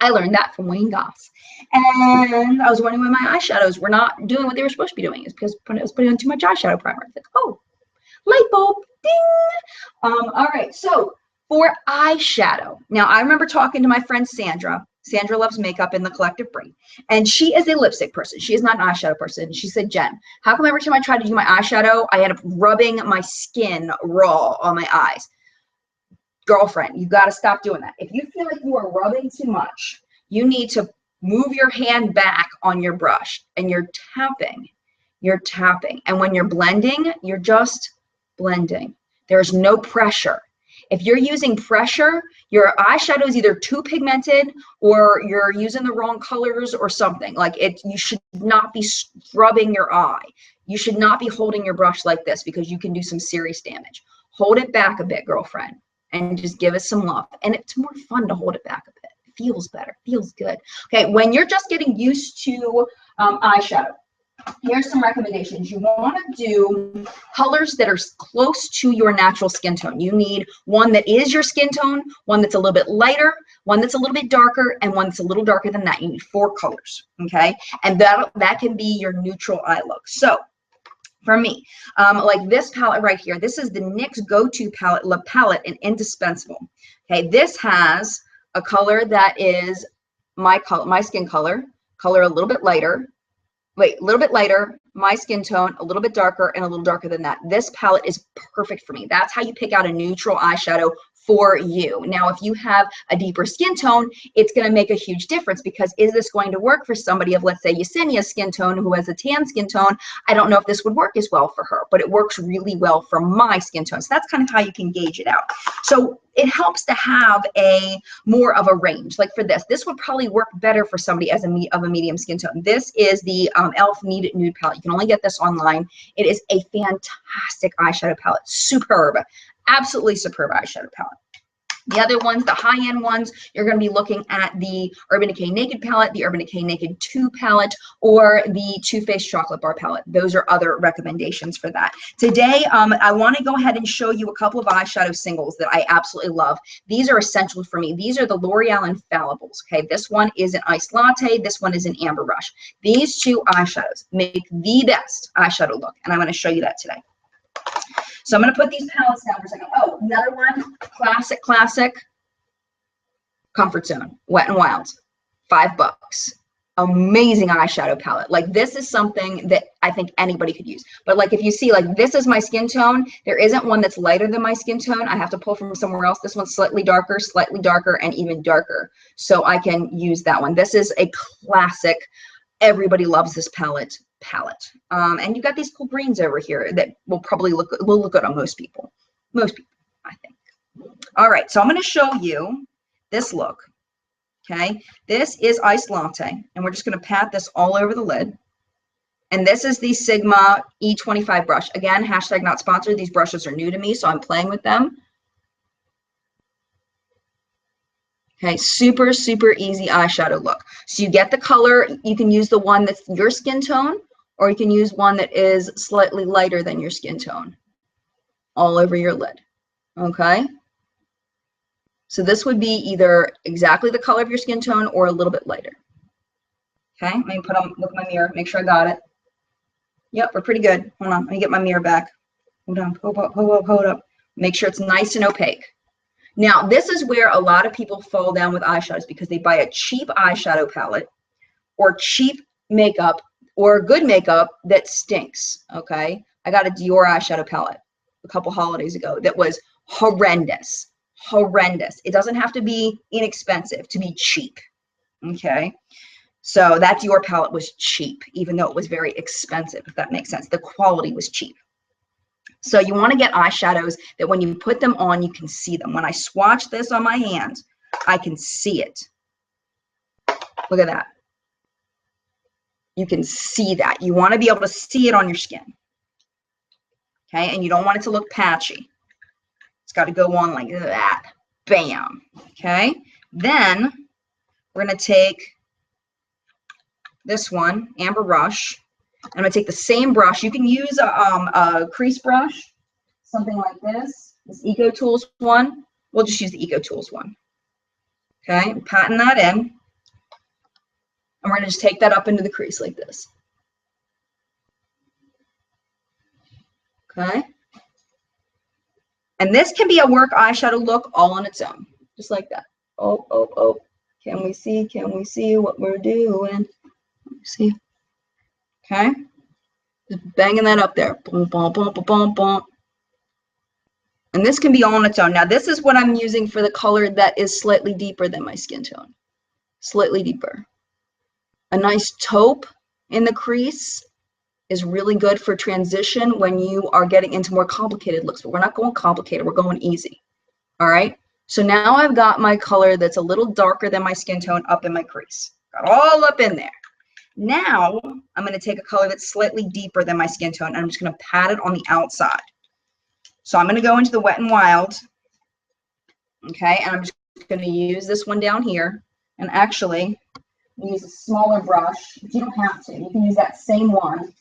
I learned that from Wayne Goss. And I was wondering why my eyeshadows were not doing what they were supposed to be doing. It's because I was putting on too much eyeshadow primer. It's like, oh, light bulb, ding. All right, so for eyeshadow. Now, I remember talking to my friend Sandra. Sandra loves makeup in the collective brain. And she is a lipstick person. She is not an eyeshadow person. She said, Jen, how come every time I try to do my eyeshadow, I end up rubbing my skin raw on my eyes? Girlfriend, you got to stop doing that. If you feel like you are rubbing too much, you need to move your hand back on your brush and you're tapping. You're tapping. And when you're blending, you're just blending. There's no pressure. If you're using pressure, your eyeshadow is either too pigmented or you're using the wrong colors or something. Like you should not be rubbing your eye. You should not be holding your brush like this because you can do some serious damage. Hold it back a bit, girlfriend, and just give it some love. And it's more fun to hold it back a bit. It feels better, feels good. Okay, when you're just getting used to eyeshadow, here's some recommendations. You want to do colors that are close to your natural skin tone. You need one that is your skin tone, one that's a little bit lighter, one that's a little bit darker, and one that's a little darker than that. You need 4 colors, okay? And that can be your neutral eye look. So for me, like this palette right here, this is the NYX Go-To palette, La Palette in Indispensable. Okay, this has a color that is my skin color a little bit lighter. Wait, a little bit lighter, my skin tone, a little bit darker, and a little darker than that. This palette is perfect for me. That's how you pick out a neutral eyeshadow for you. Now, if you have a deeper skin tone, it's going to make a huge difference because is this going to work for somebody of, let's say, Yesenia's skin tone who has a tan skin tone? I don't know if this would work as well for her, but it works really well for my skin tone. So that's kind of how you can gauge it out. So it helps to have more of a range. Like for this would probably work better for somebody as of a medium skin tone. This is the e.l.f. Need It Nude palette. You can only get this online. It is a fantastic eyeshadow palette. Superb. Absolutely superb eyeshadow palette. The other ones, the high-end ones, you're going to be looking at the Urban Decay Naked palette, the Urban Decay Naked 2 palette, or the Too Faced Chocolate Bar palette. Those are other recommendations for that. Today, I want to go ahead and show you a couple of eyeshadow singles that I absolutely love. These are essential for me. These are the L'Oreal Infallibles. Okay, this one is an Iced Latte. This one is an Amber Rush. These 2 eyeshadows make the best eyeshadow look, and I'm going to show you that today. So I'm going to put these palettes down for a second. Oh, another one, classic, Comfort Zone, Wet n Wild, $5. Amazing eyeshadow palette. Like this is something that I think anybody could use. But like if you see, like this is my skin tone. There isn't one that's lighter than my skin tone. I have to pull from somewhere else. This one's slightly darker, and even darker. So I can use that one. This is a classic. Everybody loves this palette. And you got these cool greens over here that will probably look good on most people, I think. All right, so I'm going to show you this look. Okay, this is Iced Latte, and we're just going to pat this all over the lid. And this is the Sigma E25 brush. Again, hashtag not sponsored. These brushes are new to me, so I'm playing with them. Okay, super easy eyeshadow look. So you get the color. You can use the one that's your skin tone, or you can use one that is slightly lighter than your skin tone all over your lid. Okay? So this would be either exactly the color of your skin tone or a little bit lighter. Okay, let me put on, look at my mirror, make sure I got it. Yep, we're pretty good. Hold on, let me get my mirror back. Hold on, hold up, hold up, hold up. Make sure it's nice and opaque. Now, this is where a lot of people fall down with eyeshadows because they buy a cheap eyeshadow palette or cheap makeup or good makeup that stinks, okay? I got a Dior eyeshadow palette a couple holidays ago that was horrendous, horrendous. It doesn't have to be inexpensive to be cheap, okay? So that Dior palette was cheap, even though it was very expensive, if that makes sense. The quality was cheap. So you want to get eyeshadows that when you put them on, you can see them. When I swatch this on my hand, I can see it. Look at that. You can see that. You want to be able to see it on your skin. Okay, and you don't want it to look patchy. It's got to go on like that. Bam. Okay, then we're going to take this one, Amber Rush. I'm going to take the same brush. You can use a crease brush, something like this Eco Tools one. We'll just use the Eco Tools one. Okay, patting that in. And we're going to just take that up into the crease like this. Okay. And this can be a work eyeshadow look all on its own, just like that. Oh, oh, oh. Can we see what we're doing? See? Okay. Just banging that up there. Boom, boom, boom, boom, boom, boom. And this can be all on its own. Now, this is what I'm using for the color that is slightly deeper than my skin tone. Slightly deeper. A nice taupe in the crease is really good for transition when you are getting into more complicated looks. But we're not going complicated. We're going easy. All right. So now I've got my color that's a little darker than my skin tone up in my crease. Got all up in there. Now I'm going to take a color that's slightly deeper than my skin tone, and I'm just going to pat it on the outside. So I'm going to go into the Wet n Wild, okay, and I'm just going to use this one down here, and actually use a smaller brush, but you don't have to. You can use that same one,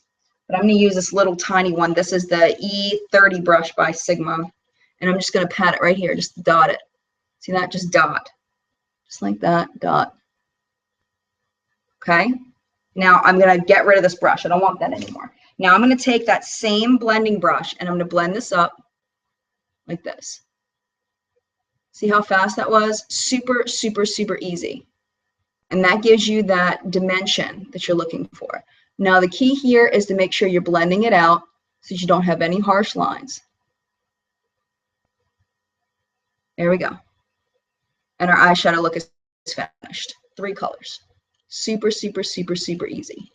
but I'm going to use this little tiny one. This is the E30 brush by Sigma, and I'm just going to pat it right here, just dot it. See that? Just dot. Just like that, dot. Okay. Now I'm going to get rid of this brush. I don't want that anymore. Now I'm going to take that same blending brush and I'm going to blend this up like this. See how fast that was? Super, super, super easy. And that gives you that dimension that you're looking for. Now the key here is to make sure you're blending it out so you don't have any harsh lines. There we go. And our eyeshadow look is finished. 3 colors. Super, super, super, super easy.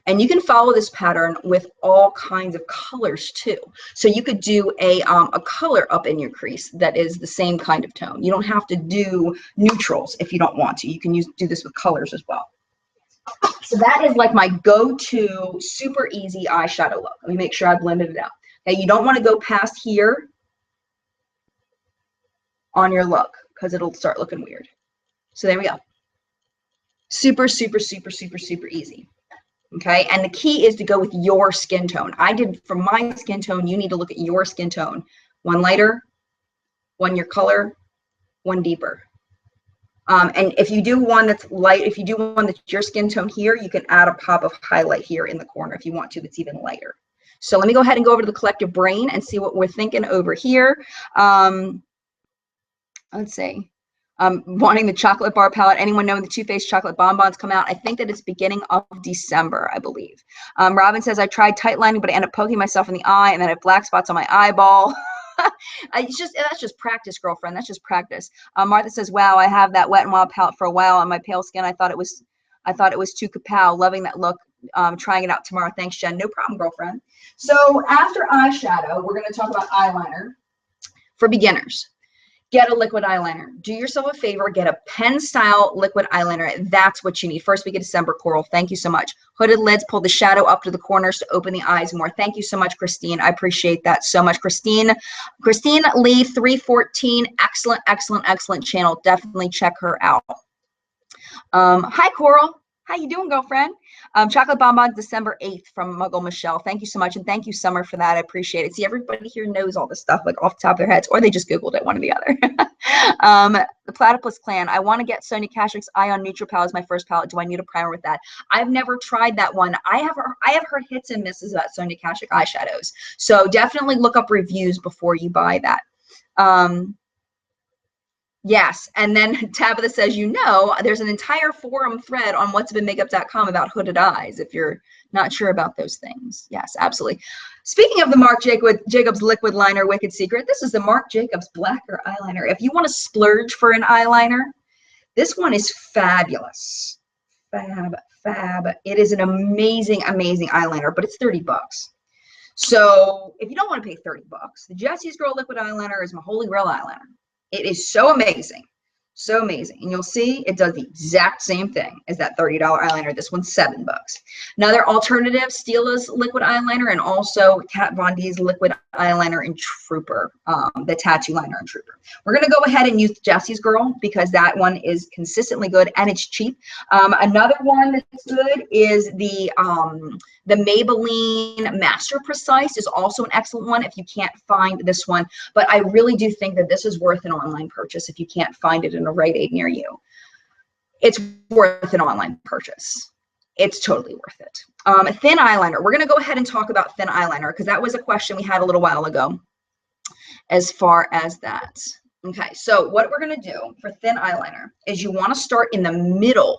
And you can follow this pattern with all kinds of colors too. So you could do a color up in your crease that is the same kind of tone. You don't have to do neutrals if you don't want to. You can do this with colors as well. So that is like my go-to super easy eyeshadow look. Let me make sure I blended it out. Now you don't want to go past here on your look because it'll start looking weird. So there we go. Super, super, super, super, super easy. Okay, and the key is to go with your skin tone. I did for my skin tone, you need to look at your skin tone. One lighter, one your color, one deeper. And if you do one that's light, if you do one that's your skin tone here, you can add a pop of highlight here in the corner if you want to, that's even lighter. So let me go ahead and go over to the collective brain and see what we're thinking over here. Let's see. Wanting the chocolate bar palette. Anyone know when the Too Faced chocolate bonbons come out? I think that it's beginning of December, I believe. Robin says, I tried tight lining, but I ended up poking myself in the eye, and then I have black spots on my eyeball. That's just practice, girlfriend. That's just practice. Martha says, wow, I have that Wet n Wild palette for a while on my pale skin. I thought it was too kapow. Loving that look. Trying it out tomorrow. Thanks, Jen. No problem, girlfriend. So after eyeshadow, we're going to talk about eyeliner for beginners. Get a liquid eyeliner. Do yourself a favor, get a pen style liquid eyeliner. That's what you need. First week of December, Coral. Thank you so much. Hooded lids, pull the shadow up to the corners to open the eyes more. Thank you so much, Christine. I appreciate that so much. Christine Lee 314. Excellent, excellent, excellent channel. Definitely check her out. Hi, Coral. How you doing, girlfriend? Chocolate bonbons, December 8th from Muggle Michelle. Thank you so much. And thank you, Summer, for that. I appreciate it. See, everybody here knows all this stuff, like off the top of their heads, or they just Googled it, one or the other. The Platypus Clan. I want to get Sonia Kashuk's Eye on Neutral Palette as my first palette. Do I need a primer with that? I've never tried that one. I have heard hits and misses about Sonia Kashuk eyeshadows. So definitely look up reviews before you buy that. Yes, and then Tabitha says, there's an entire forum thread on whatsbeenmakeup.com about hooded eyes if you're not sure about those things. Yes, absolutely. Speaking of the Marc Jacobs Liquid Liner Wicked Secret, this is the Marc Jacobs Blacker Eyeliner. If you want to splurge for an eyeliner, this one is fabulous. Fab. It is an amazing, amazing eyeliner, but it's 30 bucks. So if you don't want to pay 30 bucks, the Jessie's Girl Liquid Eyeliner is my holy grail eyeliner. It is so amazing. So amazing. And you'll see it does the exact same thing as that $30 eyeliner. This one's $7. Another alternative, Stila's liquid eyeliner, and also Kat Von D's liquid eyeliner in Trooper, the tattoo liner in Trooper. We're going to go ahead and use Jessie's Girl because that one is consistently good and it's cheap. Another one that's good is the Maybelline Master Precise is also an excellent one if you can't find this one. But I really do think that this is worth an online purchase if you can't find it in a Rite Aid near you. It's worth an online purchase. It's totally worth it. Thin eyeliner. We're going to go ahead and talk about thin eyeliner because that was a question we had a little while ago as far as that. Okay, so what we're going to do for thin eyeliner is you want to start in the middle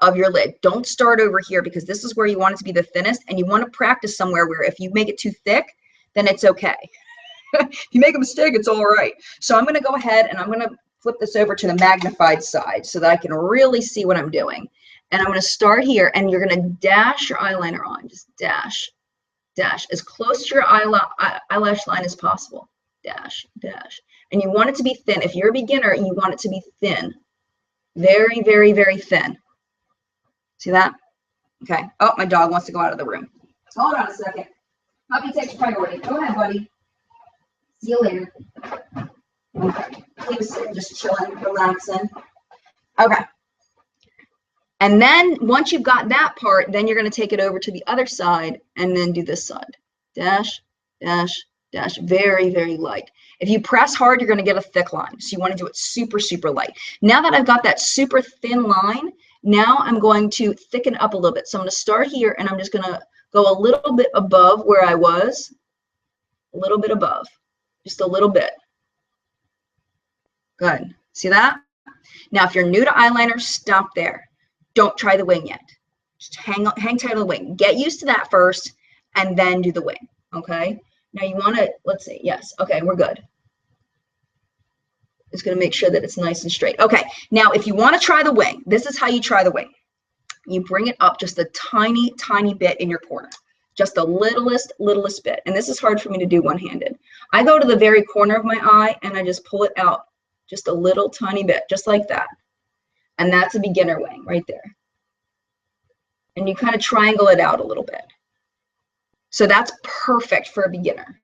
of your lid. Don't start over here because this is where you want it to be the thinnest, and you want to practice somewhere where if you make it too thick, then it's okay. If you make a mistake, it's all right. So I'm going to go ahead and I'm going to flip this over to the magnified side so that I can really see what I'm doing. And I'm going to start here, and you're going to dash your eyeliner on. Just dash, as close to your eyelash line as possible. Dash. And you want it to be thin. If you're a beginner, you want it to be thin. Very, very, very thin. See that? Okay. Oh, my dog wants to go out of the room. Hold on a second. Puppy takes priority. Go ahead, buddy. See you later. Okay. He was just chilling, relaxing. Okay. And then once you've got that part, then you're going to take it over to the other side and then do this side. Dash. Very, very light. If you press hard, you're going to get a thick line. So you want to do it super, super light. Now that I've got that super thin line, now I'm going to thicken up a little bit. So I'm going to start here, and I'm just going to go a little bit above where I was. A little bit above. Just a little bit. Good. See that? Now, if you're new to eyeliner, stop there. Don't try the wing yet. Just hang tight to the wing. Get used to that first, and then do the wing. Okay? Now you want to, let's see. Yes. Okay, we're good. Just going to make sure that it's nice and straight. Okay. Now, if you want to try the wing, this is how you try the wing. You bring it up just a tiny, tiny bit in your corner. Just the littlest bit. And this is hard for me to do one-handed. I go to the very corner of my eye, and I just pull it out just a little tiny bit, just like that. And that's a beginner wing right there. And you kind of triangle it out a little bit. So that's perfect for a beginner.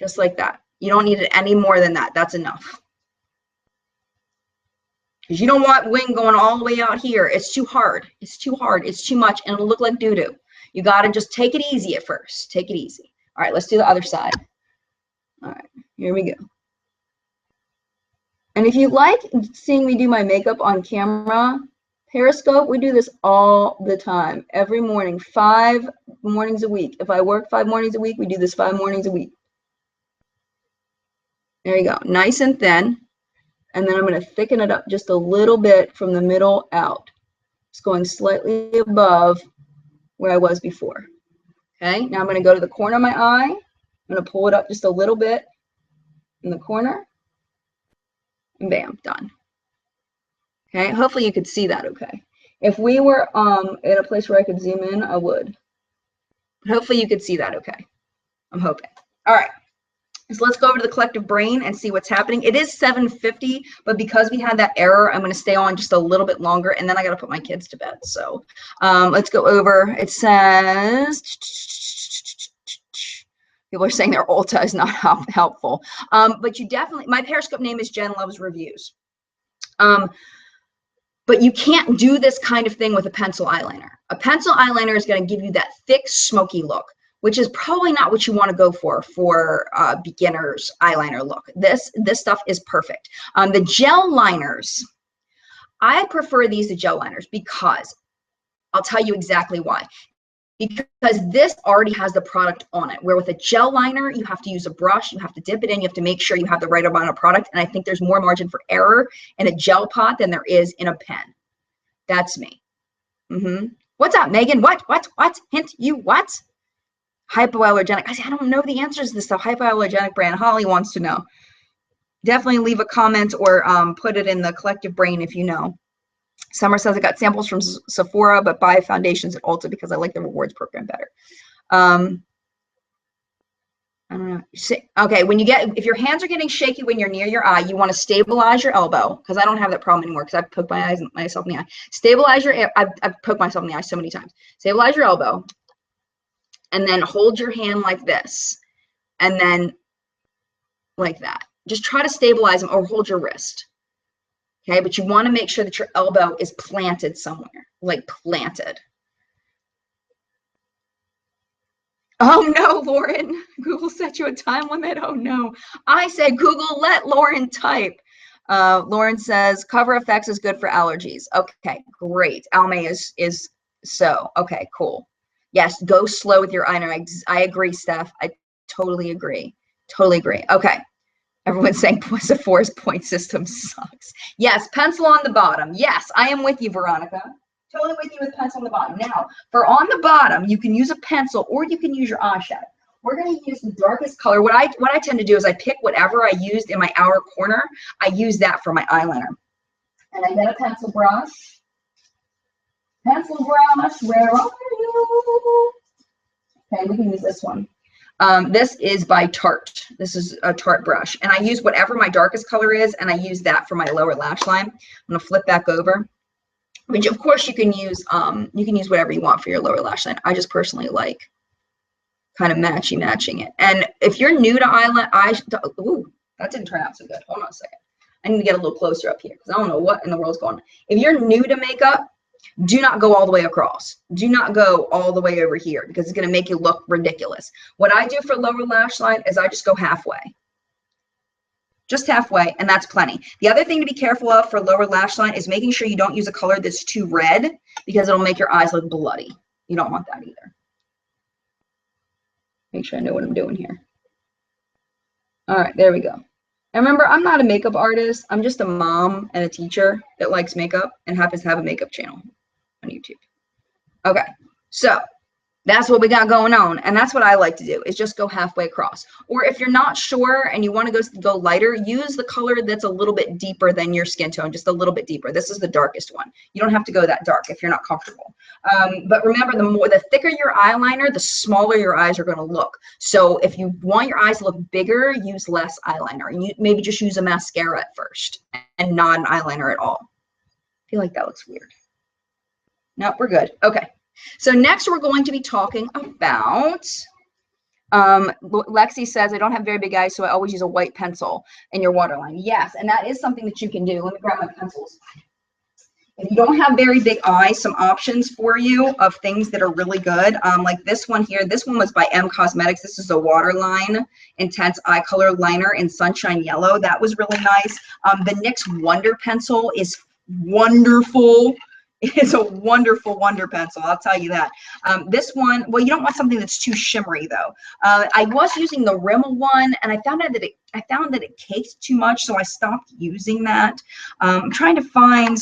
Just like that. You don't need it any more than that. That's enough. Because you don't want wing going all the way out here. It's too hard. It's too hard. It's too much, and it'll look like doo-doo. You got to just take it easy at first. Take it easy. All right, let's do the other side. All right, here we go. And if you like seeing me do my makeup on camera, Periscope, we do this all the time. Every morning, 5 mornings a week. If I work 5 mornings a week, we do this 5 mornings a week. There you go. Nice and thin. And then I'm going to thicken it up just a little bit from the middle out. It's going slightly above where I was before. Okay, now I'm going to go to the corner of my eye. I'm going to pull it up just a little bit in the corner. And bam, done. Okay, hopefully you could see that okay. If we were in a place where I could zoom in, I would. But hopefully you could see that okay. I'm hoping. All right. So let's go over to the collective brain and see what's happening. It is 7:50, but because we had that error, I'm going to stay on just a little bit longer, and then I got to put my kids to bed. So let's go over. It says, people are saying their Ulta is not helpful. But you definitely, my Periscope name is JenLuvsReviews. But you can't do this kind of thing with a pencil eyeliner. A pencil eyeliner is going to give you that thick, smoky look. which is probably not what you want to go for beginner's eyeliner look. This stuff is perfect. The gel liners, I prefer these to gel liners because I'll tell you exactly why. Because this already has the product on it, where with a gel liner, you have to use a brush, you have to dip it in, you have to make sure you have the right amount of product. And I think there's more margin for error in a gel pot than there is in a pen. That's me. What's up, Megan? What? Hint, you what? Hypoallergenic. I don't know the answers to this stuff. Hypoallergenic brand. Holly wants to know. Definitely leave a comment or put it in the collective brain if you know. Summer says I got samples from Sephora, but buy foundations at Ulta because I like the rewards program better. I don't know. Okay, if your hands are getting shaky when you're near your eye, you want to stabilize your elbow, because I don't have that problem anymore because I've poked myself in the eye. Stabilize your, I've poked myself in the eye so many times. Stabilize your elbow, and then hold your hand like this, and then like that. Just try to stabilize them, or hold your wrist. Okay, but you want to make sure that your elbow is planted somewhere, like planted. Oh no, Lauren, Google set you a time limit. Oh no. I said, Google, let Lauren type. Lauren says, cover effects is good for allergies. Okay, great. Alme is so. Okay, cool. Yes, go slow with your eyeliner. I agree, Steph. I totally agree. Totally agree. Okay. Everyone's saying Sephora's point system sucks. Yes, pencil on the bottom. Yes, I am with you, Veronica. Totally with you with pencil on the bottom. Now, for on the bottom, you can use a pencil or you can use your eyeshadow. We're going to use the darkest color. What I tend to do is I pick whatever I used in my outer corner. I use that for my eyeliner. And I get a pencil brush. Pencil brush, where are you? Okay, we can use this one. This is by Tarte. This is a Tarte brush. And I use whatever my darkest color is, and I use that for my lower lash line. I'm going to flip back over. Which, of course, you can use whatever you want for your lower lash line. I just personally like kind of matching it. And if you're new to eyeliner, ooh, that didn't turn out so good. Hold on a second. I need to get a little closer up here because I don't know what in the world's going on. If you're new to makeup, do not go all the way across. Do not go all the way over here because it's going to make you look ridiculous. What I do for lower lash line is I just go halfway. Just halfway, and that's plenty. The other thing to be careful of for lower lash line is making sure you don't use a color that's too red because it'll make your eyes look bloody. You don't want that either. Make sure I know what I'm doing here. All right, there we go. And remember, I'm not a makeup artist. I'm just a mom and a teacher that likes makeup and happens to have a makeup channel on YouTube. Okay, so that's what we got going on, and that's what I like to do is just go halfway across. Or if you're not sure and you want to go lighter, use the color that's a little bit deeper than your skin tone, just a little bit deeper. This is the darkest one. You don't have to go that dark if you're not comfortable. But remember, the thicker your eyeliner, the smaller your eyes are going to look. So if you want your eyes to look bigger, use less eyeliner, and maybe just use a mascara at first and not an eyeliner at all. I feel like that looks weird. No, we're good. Okay. So next we're going to be talking about, Lexi says, I don't have very big eyes, so I always use a white pencil in your waterline. Yes, and that is something that you can do. Let me grab my pencils. If you don't have very big eyes, some options for you of things that are really good, like this one here. This one was by M Cosmetics. This is a Waterline Intense Eye Color Liner in Sunshine Yellow. That was really nice. The NYX Wonder Pencil is wonderful. It's a wonderful wonder pencil, I'll tell you that. This one, well, you don't want something that's too shimmery though. I was using the Rimmel one, and I found that it caked too much, so I stopped using that. I'm trying to find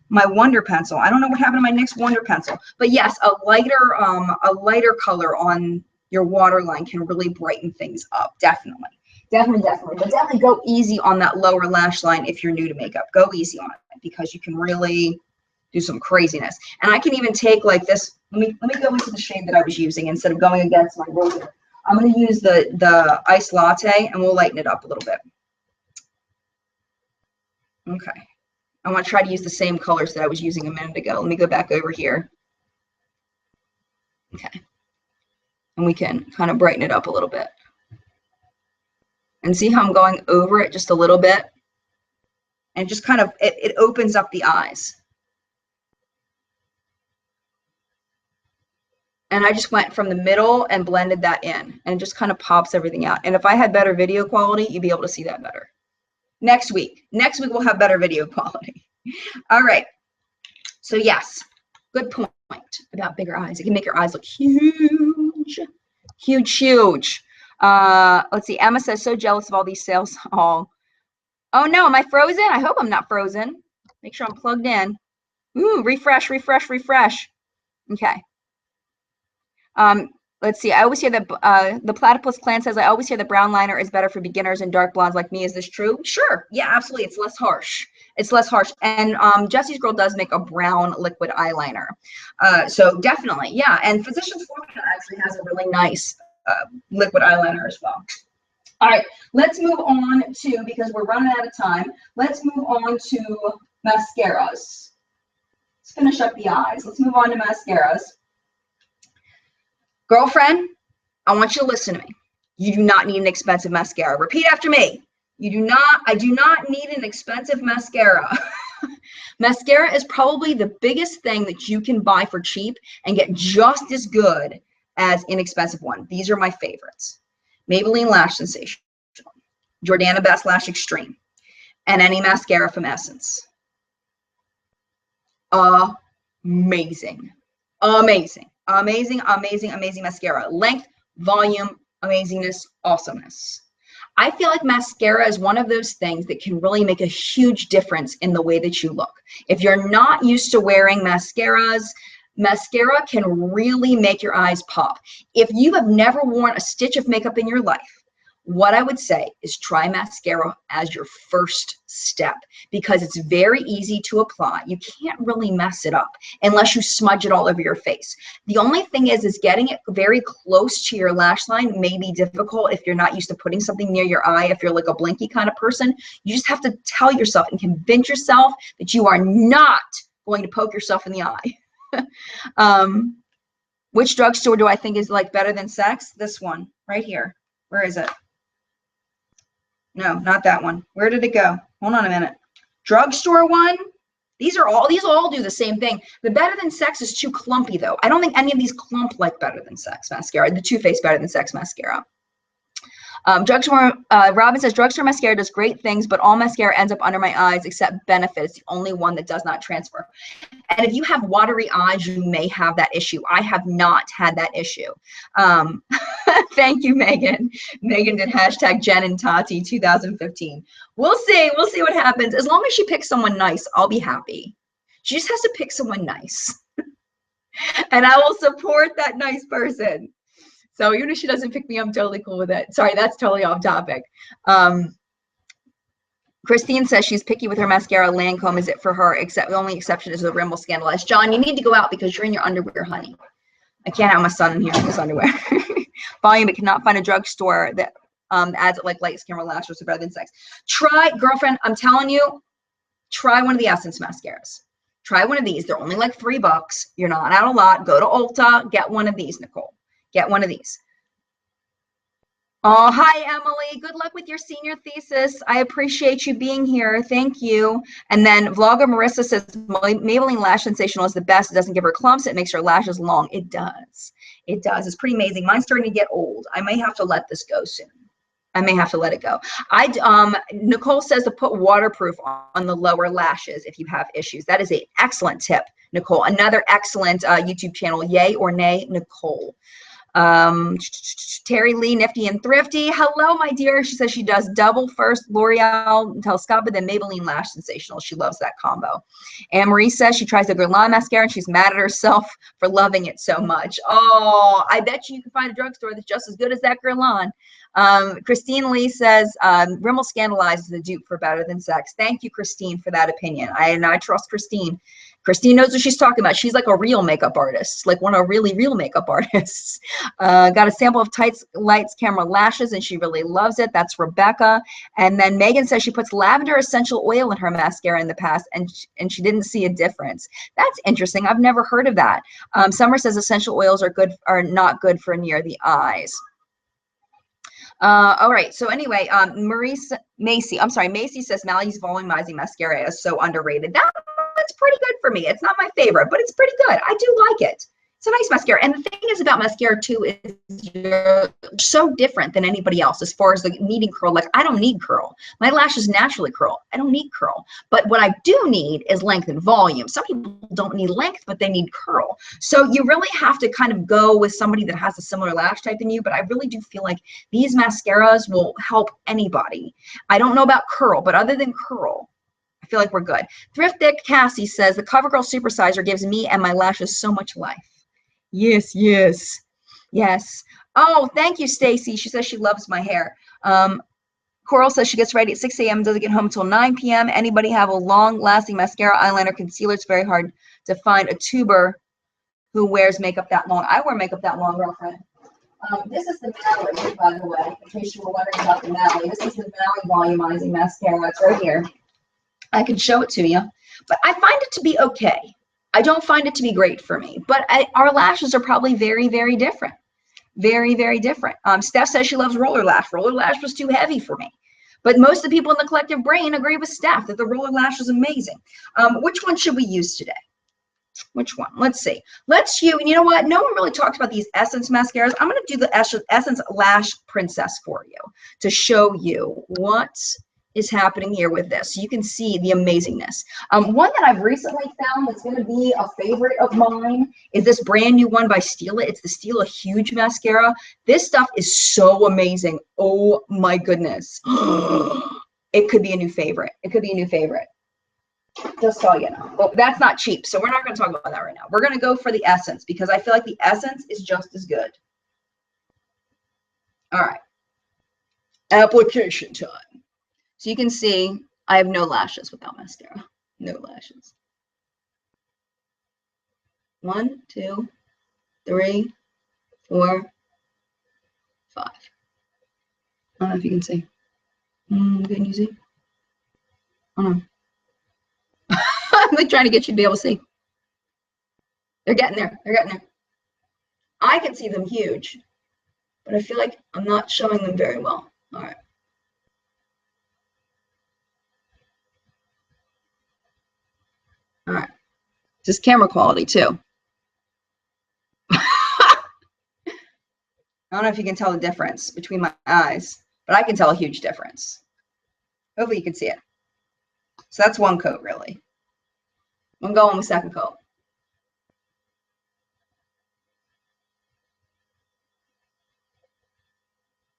my wonder pencil. I don't know what happened to my NYX Wonder Pencil, but yes, a lighter color on your waterline can really brighten things up. Definitely. But definitely go easy on that lower lash line if you're new to makeup. Go easy on it because you can really do some craziness. And I can even take like this. Let me go into the shade that I was using instead of going against my roller. I'm going to use the Ice Latte, and we'll lighten it up a little bit. Okay. I want to try to use the same colors that I was using a minute ago. Let me go back over here. Okay. And we can kind of brighten it up a little bit. And see how I'm going over it just a little bit? And just kind of, it opens up the eyes. And I just went from the middle and blended that in, and it just kind of pops everything out. And if I had better video quality, you'd be able to see that better. Next week we'll have better video quality. All right. So yes, good point about bigger eyes. It can make your eyes look huge, huge, huge. Let's see. Emma says, so jealous of all these sales. Oh no, am I frozen? I hope I'm not frozen. Make sure I'm plugged in. Ooh, refresh, refresh, refresh. Okay. Let's see. I always hear that the Platypus Clan says, I always hear the brown liner is better for beginners and dark blondes like me. Is this true? Sure. Yeah, absolutely. It's less harsh. It's less harsh. And Jessie's Girl does make a brown liquid eyeliner. So definitely, yeah. And Physicians Formula actually has a really nice liquid eyeliner as well. All right, let's move on to, because we're running out of time, let's move on to mascaras. Let's finish up the eyes. Let's move on to mascaras. Girlfriend, I want you to listen to me. You do not need an expensive mascara. Repeat after me. I do not need an expensive mascara. Mascara is probably the biggest thing that you can buy for cheap and get just as good as inexpensive one. These are my favorites. Maybelline Lash Sensational, Jordana Best Lash Extreme, and any mascara from Essence. Amazing. Amazing. Amazing, amazing, amazing mascara. Length, volume, amazingness, awesomeness. I feel like mascara is one of those things that can really make a huge difference in the way that you look. If you're not used to wearing mascaras, mascara can really make your eyes pop. If you have never worn a stitch of makeup in your life, what I would say is try mascara as your first step, because it's very easy to apply. You can't really mess it up unless you smudge it all over your face. The only thing is getting it very close to your lash line may be difficult if you're not used to putting something near your eye. If you're like a blinky kind of person, you just have to tell yourself and convince yourself that you are not going to poke yourself in the eye. Which drugstore do I think is like better than Sex? This one right here. Where is it? No, not that one. Where did it go? Hold on a minute. Drugstore one. These all do the same thing. The Better Than Sex is too clumpy though. I don't think any of these clump like Better Than Sex mascara. The Too Faced Better Than Sex mascara. Drugstore, Robin says, drugstore mascara does great things, but all mascara ends up under my eyes except Benefit. It's the only one that does not transfer. And if you have watery eyes, you may have that issue. I have not had that issue. Thank you, Megan. Megan did hashtag Jen and Tati 2015. We'll see. We'll see what happens. As long as she picks someone nice, I'll be happy. She just has to pick someone nice. And I will support that nice person. So even if she doesn't pick me, I'm totally cool with it. Sorry, that's totally off topic. Christine says she's picky with her mascara. Lancome is it for her, except the only exception is the rim will scandalize. John, you need to go out because you're in your underwear, honey. I can't have my son in here in his underwear. Volume, but cannot find a drugstore that adds it like lights, camera, lashes are better than Sex. Try, girlfriend, I'm telling you, try one of the Essence mascaras. Try one of these. They're only like $3. You're not out a lot. Go to Ulta, get one of these, Nicole. Get one of these. Oh, hi, Emily. Good luck with your senior thesis. I appreciate you being here. Thank you. And then Vlogger Marissa says, Maybelline Lash Sensational is the best. It doesn't give her clumps. It makes her lashes long. It does. It does. It's pretty amazing. Mine's starting to get old. I may have to let this go soon. I may have to let it go. Nicole says to put waterproof on the lower lashes if you have issues. That is an excellent tip, Nicole. Another excellent YouTube channel. Yay or nay, Nicole. Terry Lee, Nifty and Thrifty. Hello, my dear. She says she does double first L'Oreal Telescopic, then Maybelline Lash Sensational. She loves that combo. Anne Marie says she tries the Guerlain mascara and she's mad at herself for loving it so much. Oh, I bet you can find a drugstore that's just as good as that Guerlain. Christine Lee says Rimmel Scandalize is the dupe for Better Than Sex. Thank you, Christine, for that opinion. I trust Christine. Christine knows what she's talking about. She's like a real makeup artist, like one of really real makeup artists. Got a sample of Tights, Lights, Camera, Lashes, and she really loves it. That's Rebecca. And then Megan says she puts lavender essential oil in her mascara in the past, and she didn't see a difference. That's interesting. I've never heard of that. Summer says essential oils are not good for near the eyes. All right. So anyway, Macy says Mally's volumizing mascara is so underrated. That's pretty good for me. It's not my favorite, but it's pretty good. I do like it. It's a nice mascara. And the thing is about mascara too is you're so different than anybody else as far as like needing curl. Like I don't need curl. My lashes naturally curl. I don't need curl. But what I do need is length and volume. Some people don't need length, but they need curl. So you really have to kind of go with somebody that has a similar lash type than you. But I really do feel like these mascaras will help anybody. I don't know about curl, but other than curl, I feel like we're good. Thriftic Cassie says, the CoverGirl Supersizer gives me and my lashes so much life. Yes, yes, yes. Oh, thank you, Stacy. She says she loves my hair. Coral says she gets ready at 6 a.m. doesn't get home until 9 p.m. Anybody have a long-lasting mascara, eyeliner, concealer? It's very hard to find a tuber who wears makeup that long. I wear makeup that long, girlfriend. This is the Maui, by the way, in case you were wondering about the Maui. This is the Maui volumizing mascara. It's right here. I can show it to you, but I find it to be okay. I don't find it to be great for me, but our lashes are probably very, very different. Very, very different. Steph says she loves roller lash. Roller lash was too heavy for me. But most of the people in the collective brain agree with Steph that the roller lash is amazing. Which one should we use today? Which one? Let's see. You know what? No one really talks about these Essence mascaras. I'm going to do the Essence Lash Princess for you to show you what is happening here with this. So you can see the amazingness. One that I've recently found that's going to be a favorite of mine is this brand new one by Stila. It's the Stila Huge Mascara. This stuff is so amazing. Oh my goodness. It could be a new favorite. It could be a new favorite. Just so you know. Well, that's not cheap, so we're not going to talk about that right now. We're going to go for the Essence because I feel like the Essence is just as good. All right. Application time. So you can see I have no lashes without mascara. No lashes. 1, 2, 3, 4, 5. I don't know if you can see. Can you see? I don't know. I'm like trying to get you to be able to see. They're getting there. They're getting there. I can see them huge, but I feel like I'm not showing them very well. All right. All right. Just camera quality too. I don't know if you can tell the difference between my eyes, but I can tell a huge difference. Hopefully you can see it. So that's one coat, really. I'm going with second coat.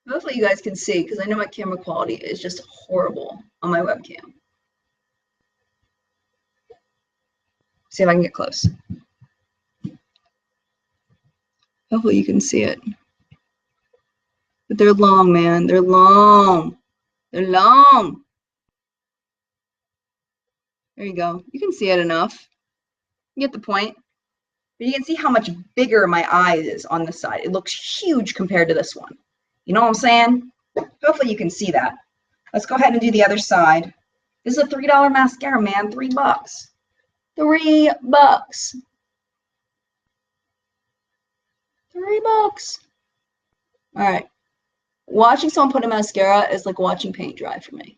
Hopefully you guys can see, because I know my camera quality is just horrible on my webcam. See if I can get close. Hopefully you can see it. But they're long, man. They're long. They're long. There you go. You can see it enough. You get the point. But you can see how much bigger my eye is on this side. It looks huge compared to this one. You know what I'm saying? Hopefully you can see that. Let's go ahead and do the other side. This is a $3 mascara, man. $3. $3. $3. All right. Watching someone put a mascara is like watching paint dry for me.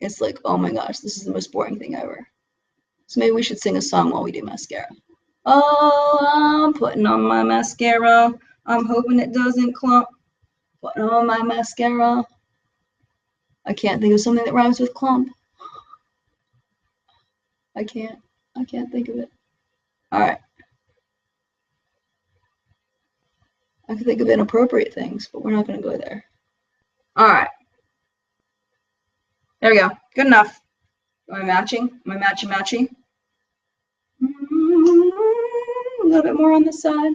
It's like, oh my gosh, this is the most boring thing ever. So maybe we should sing a song while we do mascara. Oh, I'm putting on my mascara. I'm hoping it doesn't clump. Putting on my mascara. I can't think of something that rhymes with clump. I can't think of it. All right. I can think of inappropriate things, but we're not going to go there. All right. There we go. Good enough. Am I matching? Am I matchy? A little bit more on this side.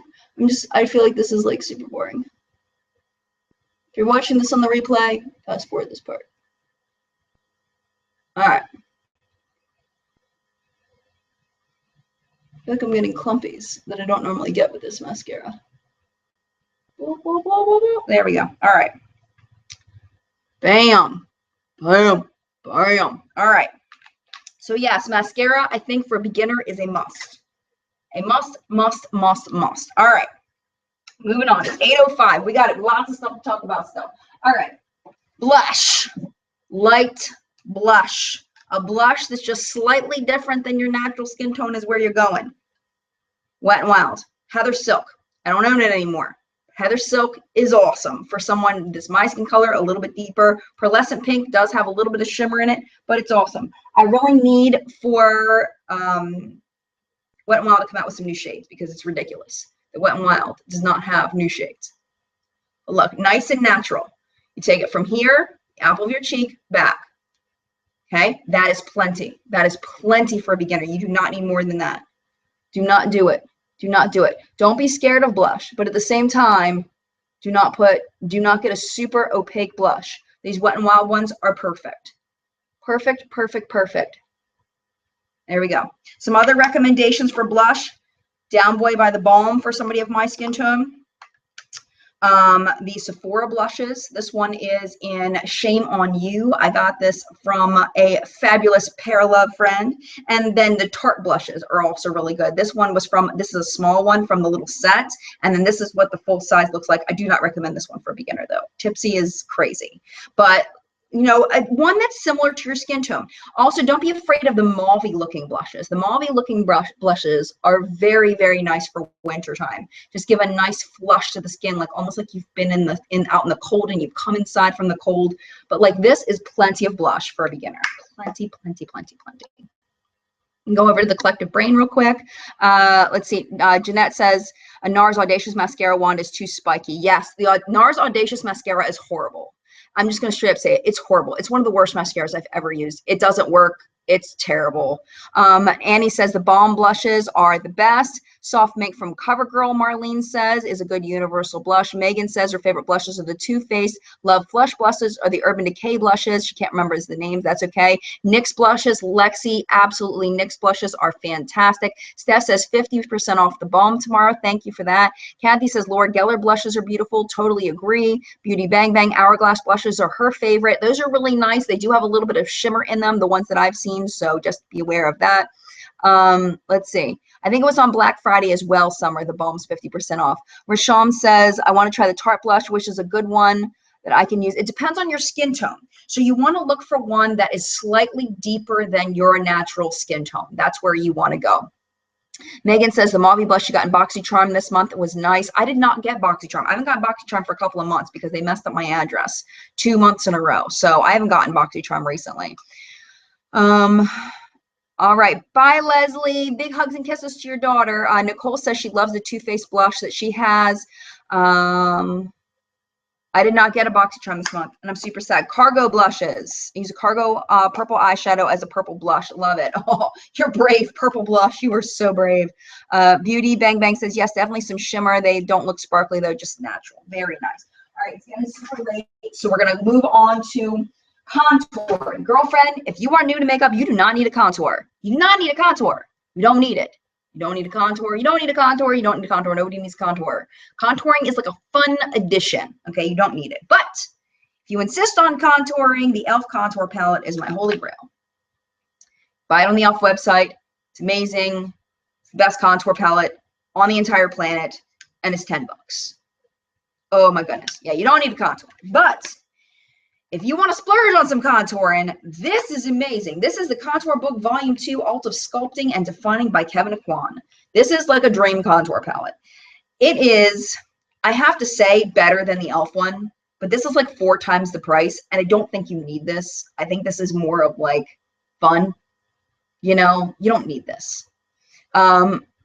I feel like this is like super boring. If you're watching this on the replay, fast forward this part. All right. I feel like I'm getting clumpies that I don't normally get with this mascara. There we go. All right. Bam. Bam. Bam. All right. So yes, mascara, I think for a beginner is a must. A must. All right. Moving on. It's 8:05. We got lots of stuff to talk about still. All right. Blush. Light blush. A blush that's just slightly different than your natural skin tone is where you're going. Wet n Wild. Heather Silk. I don't own it anymore. Heather Silk is awesome for someone this my skin color, a little bit deeper. Pearlescent pink does have a little bit of shimmer in it, but it's awesome. I really need for Wet n Wild to come out with some new shades because it's ridiculous. The Wet n Wild does not have new shades. But look, nice and natural. You take it from here, apple of your cheek, back. Okay, that is plenty. That is plenty for a beginner. You do not need more than that. Do not do it. Do not do it. Don't be scared of blush, but at the same time, do not get a super opaque blush. These Wet n Wild ones are perfect. Perfect, perfect, perfect. There we go. Some other recommendations for blush. Down Boy by the Balm for somebody of my skin tone. The Sephora blushes. This one is in Shame on You. I got this from a fabulous Pair Love friend. And then the Tarte blushes are also really good. This is a small one from the little set. And then this is what the full size looks like. I do not recommend this one for a beginner though. Tipsy is crazy. But you know, one that's similar to your skin tone. Also, don't be afraid of the mauve looking blushes. The mauve looking blushes are very, very nice for winter time. Just give a nice flush to the skin, like almost like you've been out in the cold and you've come inside from the cold. But like this is plenty of blush for a beginner. Plenty, plenty, plenty, plenty. Go over to the Collective Brain real quick. Let's see. Jeanette says a NARS Audacious Mascara wand is too spiky. Yes, the NARS Audacious Mascara is horrible. I'm just going to straight up say it. It's horrible. It's one of the worst mascaras I've ever used. It doesn't work. It's terrible. Annie says the balm blushes are the best. Soft Mink from CoverGirl, Marlene says, is a good universal blush. Megan says her favorite blushes are the Too Faced Love Flush blushes or the Urban Decay blushes. She can't remember the names. That's okay. NYX blushes, Lexi, absolutely. NYX blushes are fantastic. Steph says 50% off the balm tomorrow. Thank you for that. Kathy says Laura Geller blushes are beautiful. Totally agree. Beauty Bang Bang Hourglass blushes are her favorite. Those are really nice. They do have a little bit of shimmer in them, the ones that I've seen, so just be aware of that. Let's see. I think it was on Black Friday as well, Summer. The balm's 50% off. Rasham says, I want to try the Tarte blush, which is a good one that I can use. It depends on your skin tone. So you want to look for one that is slightly deeper than your natural skin tone. That's where you want to go. Megan says the mauve blush you got in BoxyCharm this month was nice. I did not get BoxyCharm. I haven't gotten BoxyCharm for a couple of months because they messed up my address 2 months in a row. So I haven't gotten BoxyCharm recently. All right. Bye, Leslie. Big hugs and kisses to your daughter. Nicole says she loves the Too Faced blush that she has. I did not get a BoxyCharm this month, and I'm super sad. Cargo blushes. Use a Cargo purple eyeshadow as a purple blush. Love it. Oh, you're brave. Purple blush. You are so brave. Beauty Bang Bang says, yes, definitely some shimmer. They don't look sparkly, though, just natural. Very nice. All right, it's getting super late, so we're going to move on to contour. Girlfriend, if you are new to makeup, you do not need a contour. You do not need a contour. You don't need it. You don't need a contour. You don't need a contour. You don't need a contour. Nobody needs contour. Contouring is like a fun addition. Okay, you don't need it. But if you insist on contouring, the e.l.f. contour palette is my holy grail. Buy it on the e.l.f. website. It's amazing. It's the best contour palette on the entire planet, and it's $10. Oh my goodness. Yeah, you don't need a contour. But if you want to splurge on some contouring, this is amazing. This is the Contour Book Volume 2 Art of Sculpting and Defining by Kevin Aquan. This is like a dream contour palette. It is, I have to say, better than the e.l.f. one, but this is like 4 times the price, and I don't think you need this. I think this is more of like fun. You know, you don't need this.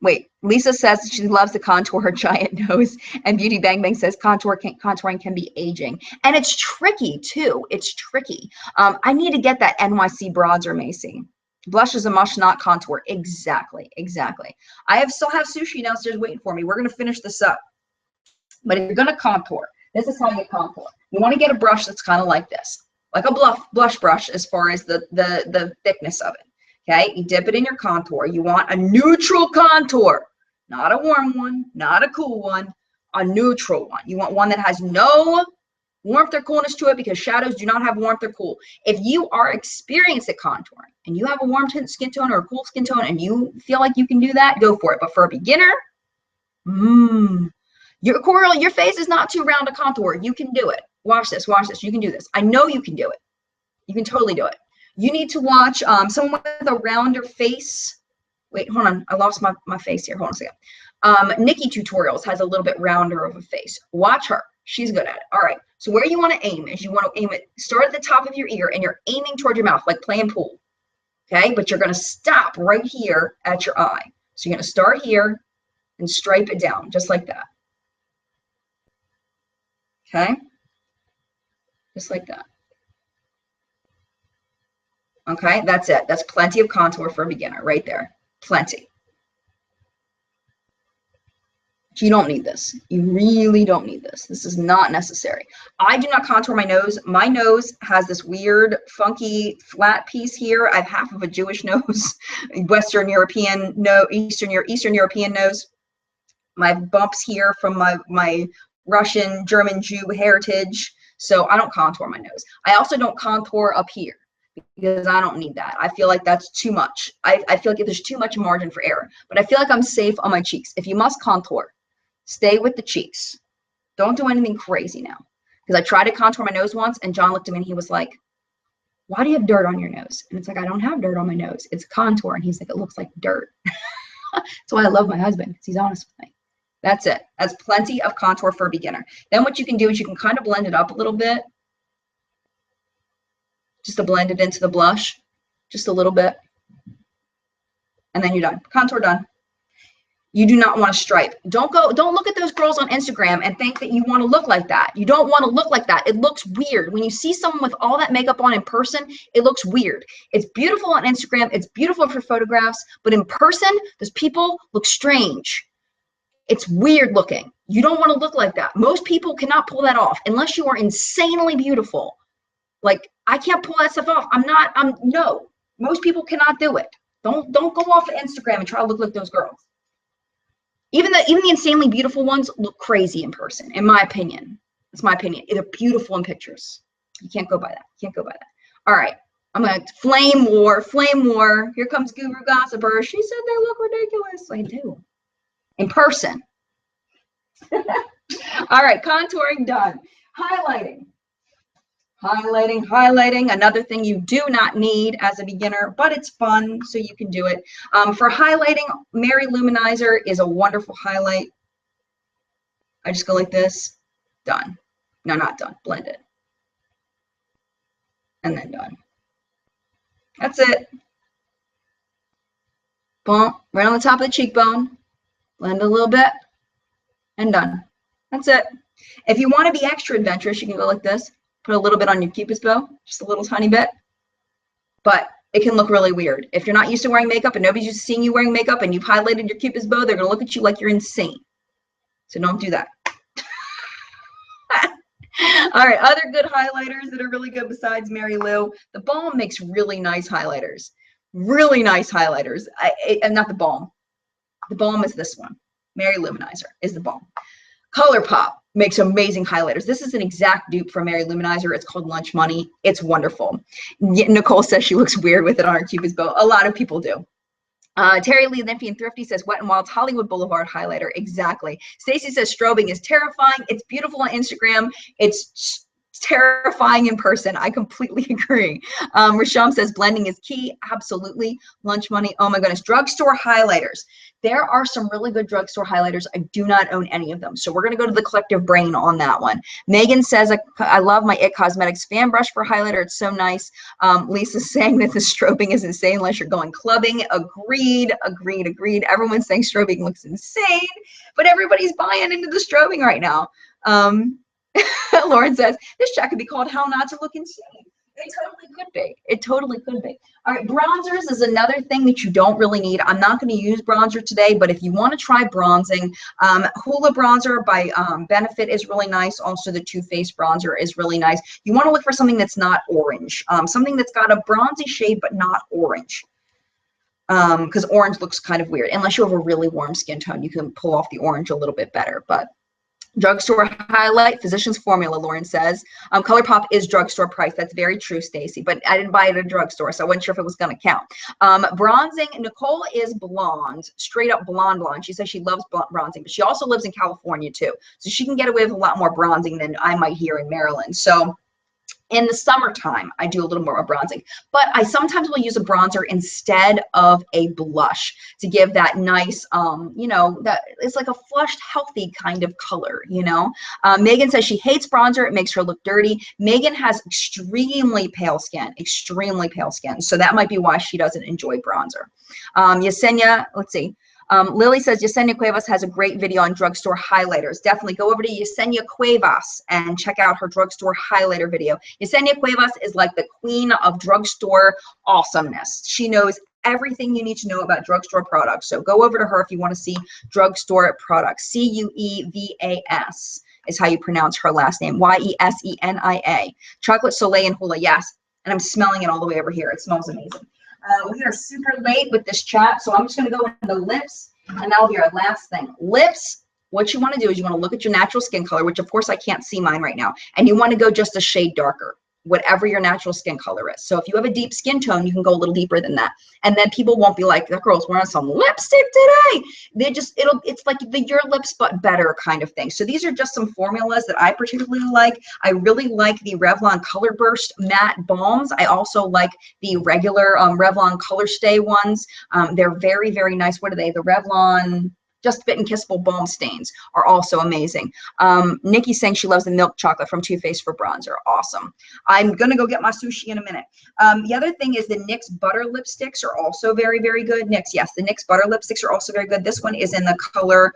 Wait, Lisa says she loves to contour her giant nose, and Beauty Bang Bang says contouring can be aging. And it's tricky, too. It's tricky. I need to get that NYC Bronzer, Macy. Blush is a must, not contour. Exactly, exactly. I still have sushi downstairs waiting for me. We're going to finish this up. But if you're going to contour, this is how you contour. You want to get a brush that's kind of like this, like a blush brush as far as the thickness of it. Okay, you dip it in your contour. You want a neutral contour, not a warm one, not a cool one, a neutral one. You want one that has no warmth or coolness to it because shadows do not have warmth or cool. If you are experienced at contouring and you have a warm skin tone or a cool skin tone and you feel like you can do that, go for it. But for a beginner, your face is not too round to contour. You can do it. Watch this, watch this. You can do this. I know you can do it. You can totally do it. You need to watch someone with a rounder face. Wait, hold on. I lost my face here. Hold on a second. Nikki Tutorials has a little bit rounder of a face. Watch her. She's good at it. All right. So where you want to aim is you want to aim it, start at the top of your ear and you're aiming toward your mouth like playing pool. Okay. But you're going to stop right here at your eye. So you're going to start here and stripe it down just like that. Okay. Just like that. Okay. That's it. That's plenty of contour for a beginner right there. Plenty. You don't need this. You really don't need this. This is not necessary. I do not contour my nose. My nose has this weird, funky, flat piece here. I have half of a Jewish nose, Western European nose, Eastern European nose. My bumps here from my Russian, German, Jew heritage. So I don't contour my nose. I also don't contour up here because I don't need that. I feel like that's too much. I feel like there's too much margin for error. But I feel like I'm safe on my cheeks. If you must contour, stay with the cheeks. Don't do anything crazy now. Because I tried to contour my nose once and John looked at me and he was like, why do you have dirt on your nose? And it's like, I don't have dirt on my nose. It's contour. And he's like, it looks like dirt. That's why I love my husband, because he's honest with me. That's it. That's plenty of contour for a beginner. Then what you can do is you can kind of blend it up a little bit. Just to blend it into the blush. Just a little bit. And then you're done. Contour done. You do not want to stripe. Don't look at those girls on Instagram and think that you want to look like that. You don't want to look like that. It looks weird. When you see someone with all that makeup on in person, it looks weird. It's beautiful on Instagram. It's beautiful for photographs, but in person, those people look strange. It's weird looking. You don't want to look like that. Most people cannot pull that off unless you are insanely beautiful. Like, I can't pull that stuff off. No. Most people cannot do it. Don't go off of Instagram and try to look like those girls. Even the insanely beautiful ones look crazy in person, in my opinion. That's my opinion. They're beautiful in pictures. You can't go by that. You can't go by that. All right. I'm going to flame war. Here comes Guru Gossiper. She said they look ridiculous. I do. In person. All right. Contouring done. Highlighting. Highlighting, another thing you do not need as a beginner, but it's fun, so you can do it. For highlighting, Mary Luminizer is a wonderful highlight. I just go like this, done. No, not done, blend it. And then done. That's it. Boom, right on the top of the cheekbone, blend a little bit, and done. That's it. If you want to be extra adventurous, you can go like this. Put a little bit on your Cupid's bow, just a little tiny bit, but it can look really weird. If you're not used to wearing makeup and nobody's used to seeing you wearing makeup and you've highlighted your Cupid's bow, they're going to look at you like you're insane. So don't do that. All right, other good highlighters that are really good besides Mary Lou. The Balm makes really nice highlighters. Really nice highlighters. Not the Balm. The Balm is this one. Mary Luminizer is the Balm. ColourPop makes amazing highlighters. This is an exact dupe for Mary Luminizer. It's called Lunch Money. It's wonderful. Nicole says she looks weird with it on her Cupid's bow. A lot of people do. Terry Lee Limpy and Thrifty says Wet n Wild's Hollywood Boulevard highlighter. Exactly. Stacy says strobing is terrifying. It's beautiful on Instagram. It's terrifying in person. I completely agree. Rasham says blending is key. Absolutely. Lunch Money. Oh my goodness. Drugstore highlighters. There are some really good drugstore highlighters. I do not own any of them. So we're going to go to the collective brain on that one. Megan says, I love my It Cosmetics fan brush for highlighter. It's so nice. Lisa's saying that the strobing is insane unless you're going clubbing. Agreed. Everyone's saying strobing looks insane, but everybody's buying into the strobing right now. Lauren says, this chat could be called How Not to Look Insane. It totally could be. It totally could be. All right, bronzers is another thing that you don't really need. I'm not going to use bronzer today, but if you want to try bronzing, Hoola bronzer by Benefit is really nice. Also, the Too Faced bronzer is really nice. You want to look for something that's not orange, something that's got a bronzy shade but not orange, because orange looks kind of weird. Unless you have a really warm skin tone, you can pull off the orange a little bit better, but drugstore highlight, Physicians Formula, Lauren says. ColourPop is drugstore price. That's very true, Stacy, but I didn't buy it at a drugstore, so I wasn't sure if it was going to count. Bronzing, Nicole is blonde, straight up blonde. She says she loves bronzing, but she also lives in California too, so she can get away with a lot more bronzing than I might here in Maryland. So In the summertime, I do a little more bronzing, but I sometimes will use a bronzer instead of a blush to give that nice, you know, that it's like a flushed, healthy kind of color, you know. Megan says she hates bronzer. It makes her look dirty. Megan has extremely pale skin, so that might be why she doesn't enjoy bronzer. Yesenia, let's see. Lily says Yesenia Cuevas has a great video on drugstore highlighters. Definitely go over to Yesenia Cuevas and check out her drugstore highlighter video. Yesenia Cuevas is like the queen of drugstore awesomeness. She knows everything you need to know about drugstore products. So go over to her if you want to see drugstore products. Cuevas is how you pronounce her last name. Yesenia. Chocolate Soleil and Hula, yes. And I'm smelling it all the way over here. It smells amazing. We are super late with this chat, so I'm just going to go into lips, and that'll be our last thing. Lips, what you want to do is you want to look at your natural skin color, which of course I can't see mine right now, and you want to go just a shade darker, whatever your natural skin color is. So if you have a deep skin tone, you can go a little deeper than that, and then people won't be like, that girl's wearing some lipstick today. They just, it's like the your lips but better kind of thing. So these are just some formulas that I particularly like. I really like the Revlon Color Burst matte balms. I also like the regular Revlon Color Stay ones. They're very, very nice. What are they? The Revlon Just Fit and Kissable Balm Stains are also amazing. Nikki's saying she loves the milk chocolate from Too Faced for bronzer. Awesome. I'm going to go get my sushi in a minute. The other thing is the NYX Butter Lipsticks are also very, very good. NYX, yes, the NYX Butter Lipsticks are also very good. This one is in the color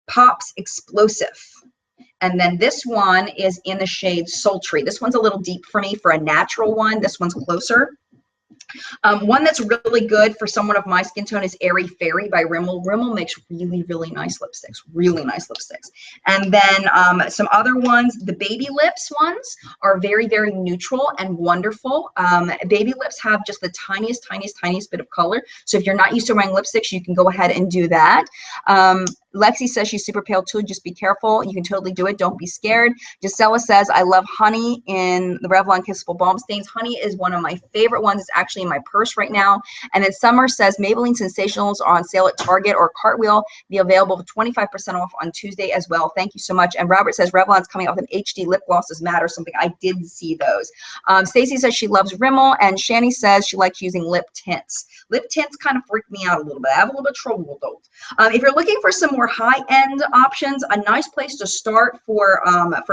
Pops Explosive. And then this one is in the shade Sultry. This one's a little deep for me for a natural one. This one's closer. One that's really good for someone of my skin tone is Airy Fairy by Rimmel. Rimmel makes really, really nice lipsticks, And then some other ones, the Baby Lips ones are very, very neutral and wonderful. Baby Lips have just the tiniest bit of color. So if you're not used to wearing lipsticks, you can go ahead and do that. Lexi says she's super pale too. Just be careful. You can totally do it. Don't be scared. Gisela says, I love Honey in the Revlon Kissable Balm Stains. Honey is one of my favorite ones. It's actually in my purse right now. And then Summer says, Maybelline Sensationals are on sale at Target or Cartwheel. Be available for 25% off on Tuesday as well. Thank you so much. And Robert says, Revlon's coming out with an HD lip glosses matte something. I did see those. Stacy says she loves Rimmel. And Shani says she likes using lip tints. Lip tints kind of freak me out a little bit. I have a little bit of trouble with those. If you're looking for some more high-end options, a nice place to start for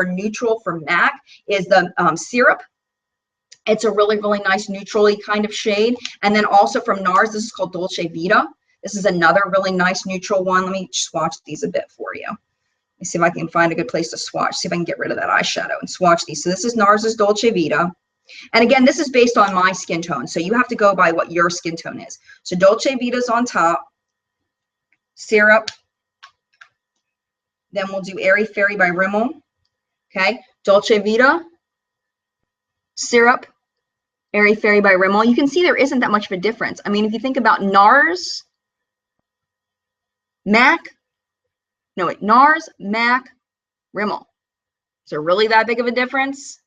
neutral for MAC is the Syrup. It's a really, really nice neutrally kind of shade. And then also from NARS, this is called Dolce Vita. This is another really nice neutral one. Let me swatch these a bit for you. Let me see if I can find a good place to swatch. See if I can get rid of that eyeshadow and swatch these. So this is NARS's Dolce Vita. And again, this is based on my skin tone. So you have to go by what your skin tone is. So Dolce Vita's on top. Syrup. Then we'll do Airy Fairy by Rimmel. Okay. Dolce Vita. Syrup. Airy Fairy by Rimmel. You can see there isn't that much of a difference. I mean, if you think about NARS, MAC, no wait, NARS, MAC, Rimmel. Is there really that big of a difference?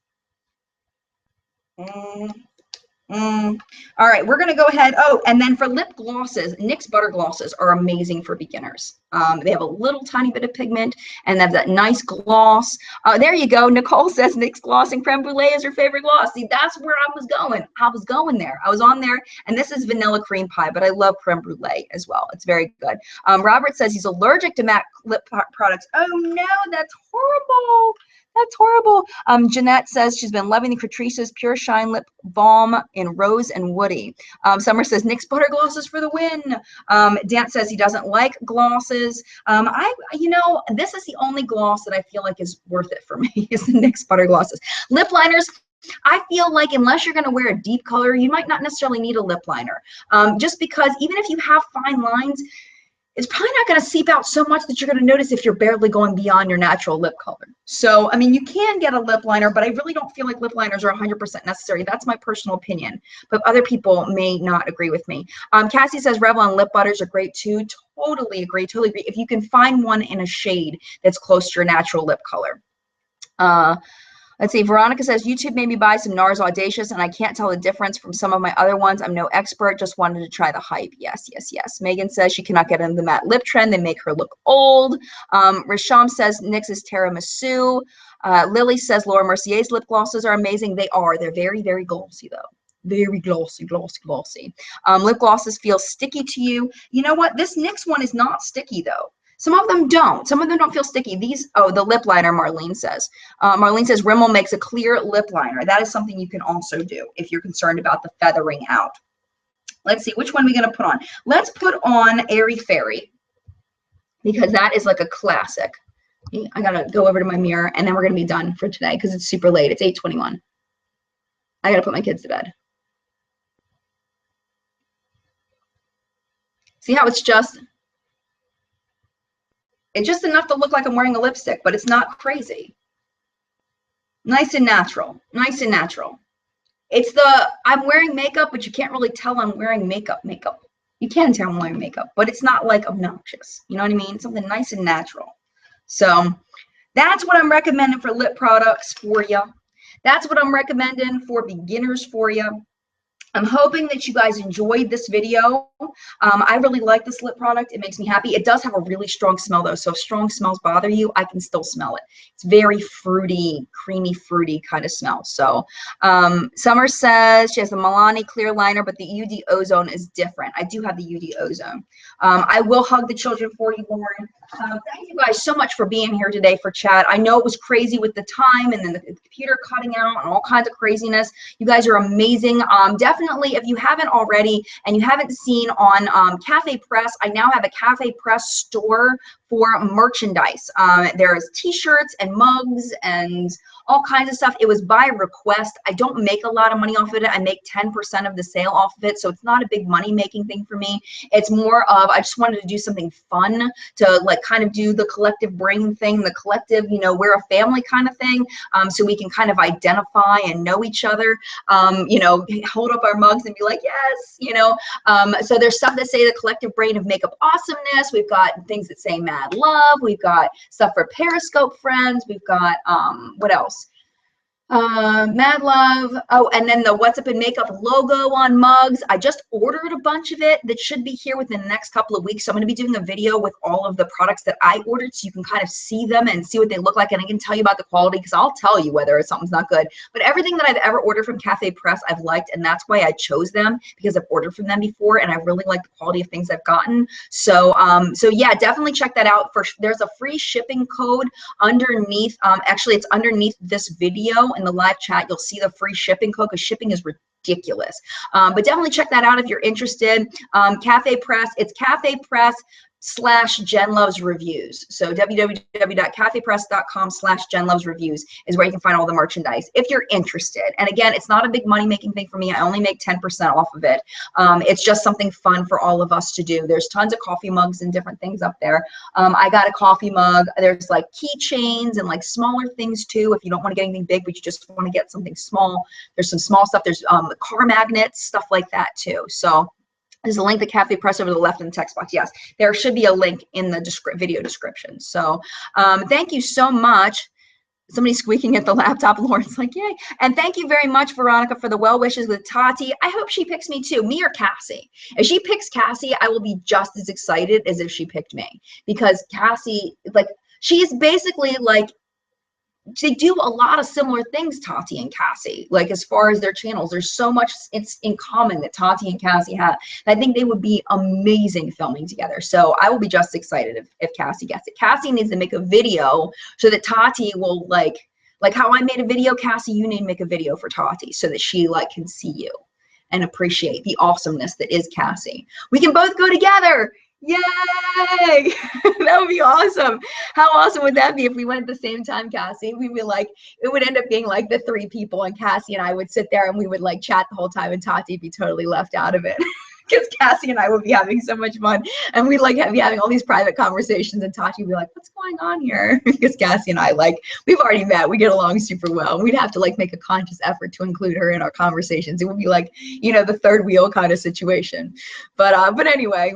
All right, we're going to go ahead. Oh, and then for lip glosses, NYX Butter Glosses are amazing for beginners. They have a little tiny bit of pigment and they have that nice gloss. There you go. Nicole says NYX Gloss and Creme Brulee is her favorite gloss. See, that's where I was going. I was going there. I was on there. And this is Vanilla Cream Pie, but I love Creme Brulee as well. It's very good. Robert says he's allergic to MAC lip products. Oh, no, that's horrible. That's horrible. Jeanette says she's been loving the Catrice's Pure Shine Lip Balm in Rose and Woody. Summer says NYX Butter Glosses for the win. Dan says he doesn't like glosses. You know, this is the only gloss that I feel like is worth it for me is the NYX Butter Glosses. Lip liners. I feel like unless you're going to wear a deep color, you might not necessarily need a lip liner. Just because even if you have fine lines, it's probably not going to seep out so much that you're going to notice if you're barely going beyond your natural lip color. So, I mean, you can get a lip liner, but I really don't feel like lip liners are 100% necessary. That's my personal opinion, but other people may not agree with me. Cassie says Revlon lip butters are great too. Totally agree, totally agree. If you can find one in a shade that's close to your natural lip color. Let's see. Veronica says, YouTube made me buy some NARS Audacious, and I can't tell the difference from some of my other ones. I'm no expert. Just wanted to try the hype. Yes, yes, yes. Megan says she cannot get into the matte lip trend. They make her look old. Risham says NYX's Tiramisu. Lily says Laura Mercier's lip glosses are amazing. They are. They're very, very glossy, though. Very glossy, glossy, glossy. Lip glosses feel sticky to you. You know what? This NYX one is not sticky, though. Some of them don't. Some of them don't feel sticky. These, oh, the lip liner, Marlene says. Marlene says Rimmel makes a clear lip liner. That is something you can also do if you're concerned about the feathering out. Let's see, which one are we going to put on? Let's put on Airy Fairy, because that is like a classic. I got to go over to my mirror, and then we're going to be done for today because it's super late. It's 8:21. I got to put my kids to bed. See how it's just enough to look like I'm wearing a lipstick, but it's not crazy. Nice and natural. Nice and natural. It's the, I'm wearing makeup, but you can't really tell I'm wearing makeup. You can tell I'm wearing makeup, but it's not like obnoxious. You know what I mean? Something nice and natural. So that's what I'm recommending for lip products for you. That's what I'm recommending for beginners for you. I'm hoping that you guys enjoyed this video. I really like this lip product. It makes me happy. It does have a really strong smell, though. So if strong smells bother you, I can still smell it. It's very fruity, creamy, fruity kind of smell. So Summer says she has the Milani clear liner, but the UD Ozone is different. I do have the UD Ozone. I will hug the children for you, Lauren. Thank you guys so much for being here today for chat. I know it was crazy with the time and then the computer cutting out and all kinds of craziness. You guys are amazing. Definitely, if you haven't already and you haven't seen on Cafe Press, I now have a Cafe Press store for merchandise. There's t-shirts and mugs and all kinds of stuff. It was by request. I don't make a lot of money off of it. I make 10% of the sale off of it. So it's not a big money making thing for me. It's more of, I just wanted to do something fun to like kind of do the collective brain thing, the collective, you know, we're a family kind of thing. So we can kind of identify and know each other, you know, hold up our mugs and be like, yes, you know. So there's stuff that say the collective brain of makeup awesomeness. We've got things that say mad love. We've got stuff for Periscope friends. We've got, what else? Mad love. Oh, and then the What's Up in Makeup logo on mugs. I just ordered a bunch of it that should be here within the next couple of weeks. So I'm going to be doing a video with all of the products that I ordered so you can kind of see them and see what they look like. And I can tell you about the quality because I'll tell you whether something's not good. But everything that I've ever ordered from Cafe Press, I've liked. And that's why I chose them, because I've ordered from them before and I really like the quality of things I've gotten. So, so yeah, definitely check that out. There's a free shipping code underneath. Actually, it's underneath this video. In the live chat, you'll see the free shipping code because shipping is ridiculous. But definitely check that out if you're interested. Cafe Press, it's Cafe Press /JenLuvsReviews. So www.cafepress.com/JenLuvsReviews is where you can find all the merchandise if you're interested. And again, it's not a big money making thing for me. I only make 10% off of it. It's just something fun for all of us to do. There's tons of coffee mugs and different things up there. I got a coffee mug. There's like keychains and like smaller things too if you don't want to get anything big but you just want to get something small. There's some small stuff. There's car magnets, stuff like that too. So there's a link to Cafe Press over to the left in the text box. Yes, there should be a link in the video description. So thank you so much. Somebody's squeaking at the laptop. Lauren's like, yay. And thank you very much, Veronica, for the well wishes with Tati. I hope she picks me too, me or Cassie. If she picks Cassie, I will be just as excited as if she picked me. Because Cassie, like, she's basically like, they do a lot of similar things, Tati and Cassie, like as far as their channels. There's so much it's in common that Tati and Cassie have. I think they would be amazing filming together. So I will be just excited if Cassie gets it. Cassie needs to make a video so that Tati will like how I made a video, Cassie, you need to make a video for Tati so that she like can see you and appreciate the awesomeness that is Cassie. We can both go together. Yay! That would be awesome. How awesome would that be if we went at the same time, Cassie? We'd be like, it would end up being like the 3 people and Cassie and I would sit there and we would like chat the whole time and Tati would be totally left out of it. Because Cassie and I would be having so much fun and we'd like be having all these private conversations and Tati would be like, what's going on here? Because Cassie and I, like, we've already met, we get along super well. We'd have to like make a conscious effort to include her in our conversations. It would be like, you know, the third wheel kind of situation. But anyway,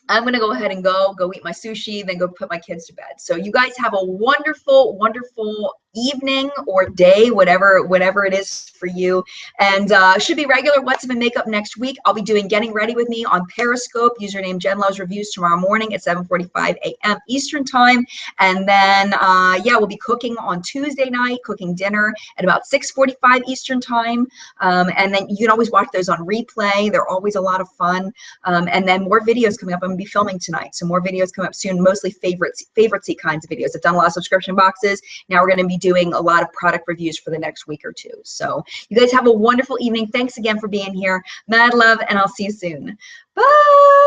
I'm going to go ahead and go eat my sushi, then go put my kids to bed. So you guys have a wonderful, wonderful evening or day, whatever it is for you. And should be regular What's Up in Makeup next week. I'll be doing Getting Ready with Me on Periscope, username JenLuvsReviews, tomorrow morning at 7:45 a.m. Eastern time. And then, yeah, we'll be cooking on Tuesday night, cooking dinner at about 6:45 Eastern time. And then you can always watch those on replay. They're always a lot of fun. And then more videos coming up. I'm going to be filming tonight, so more videos coming up soon, mostly favoritesy kinds of videos. I've done a lot of subscription boxes. Now we're going to be doing a lot of product reviews for the next week or two. So you guys have a wonderful evening. Thanks again for being here. Mad love, and I'll see you soon. Bye.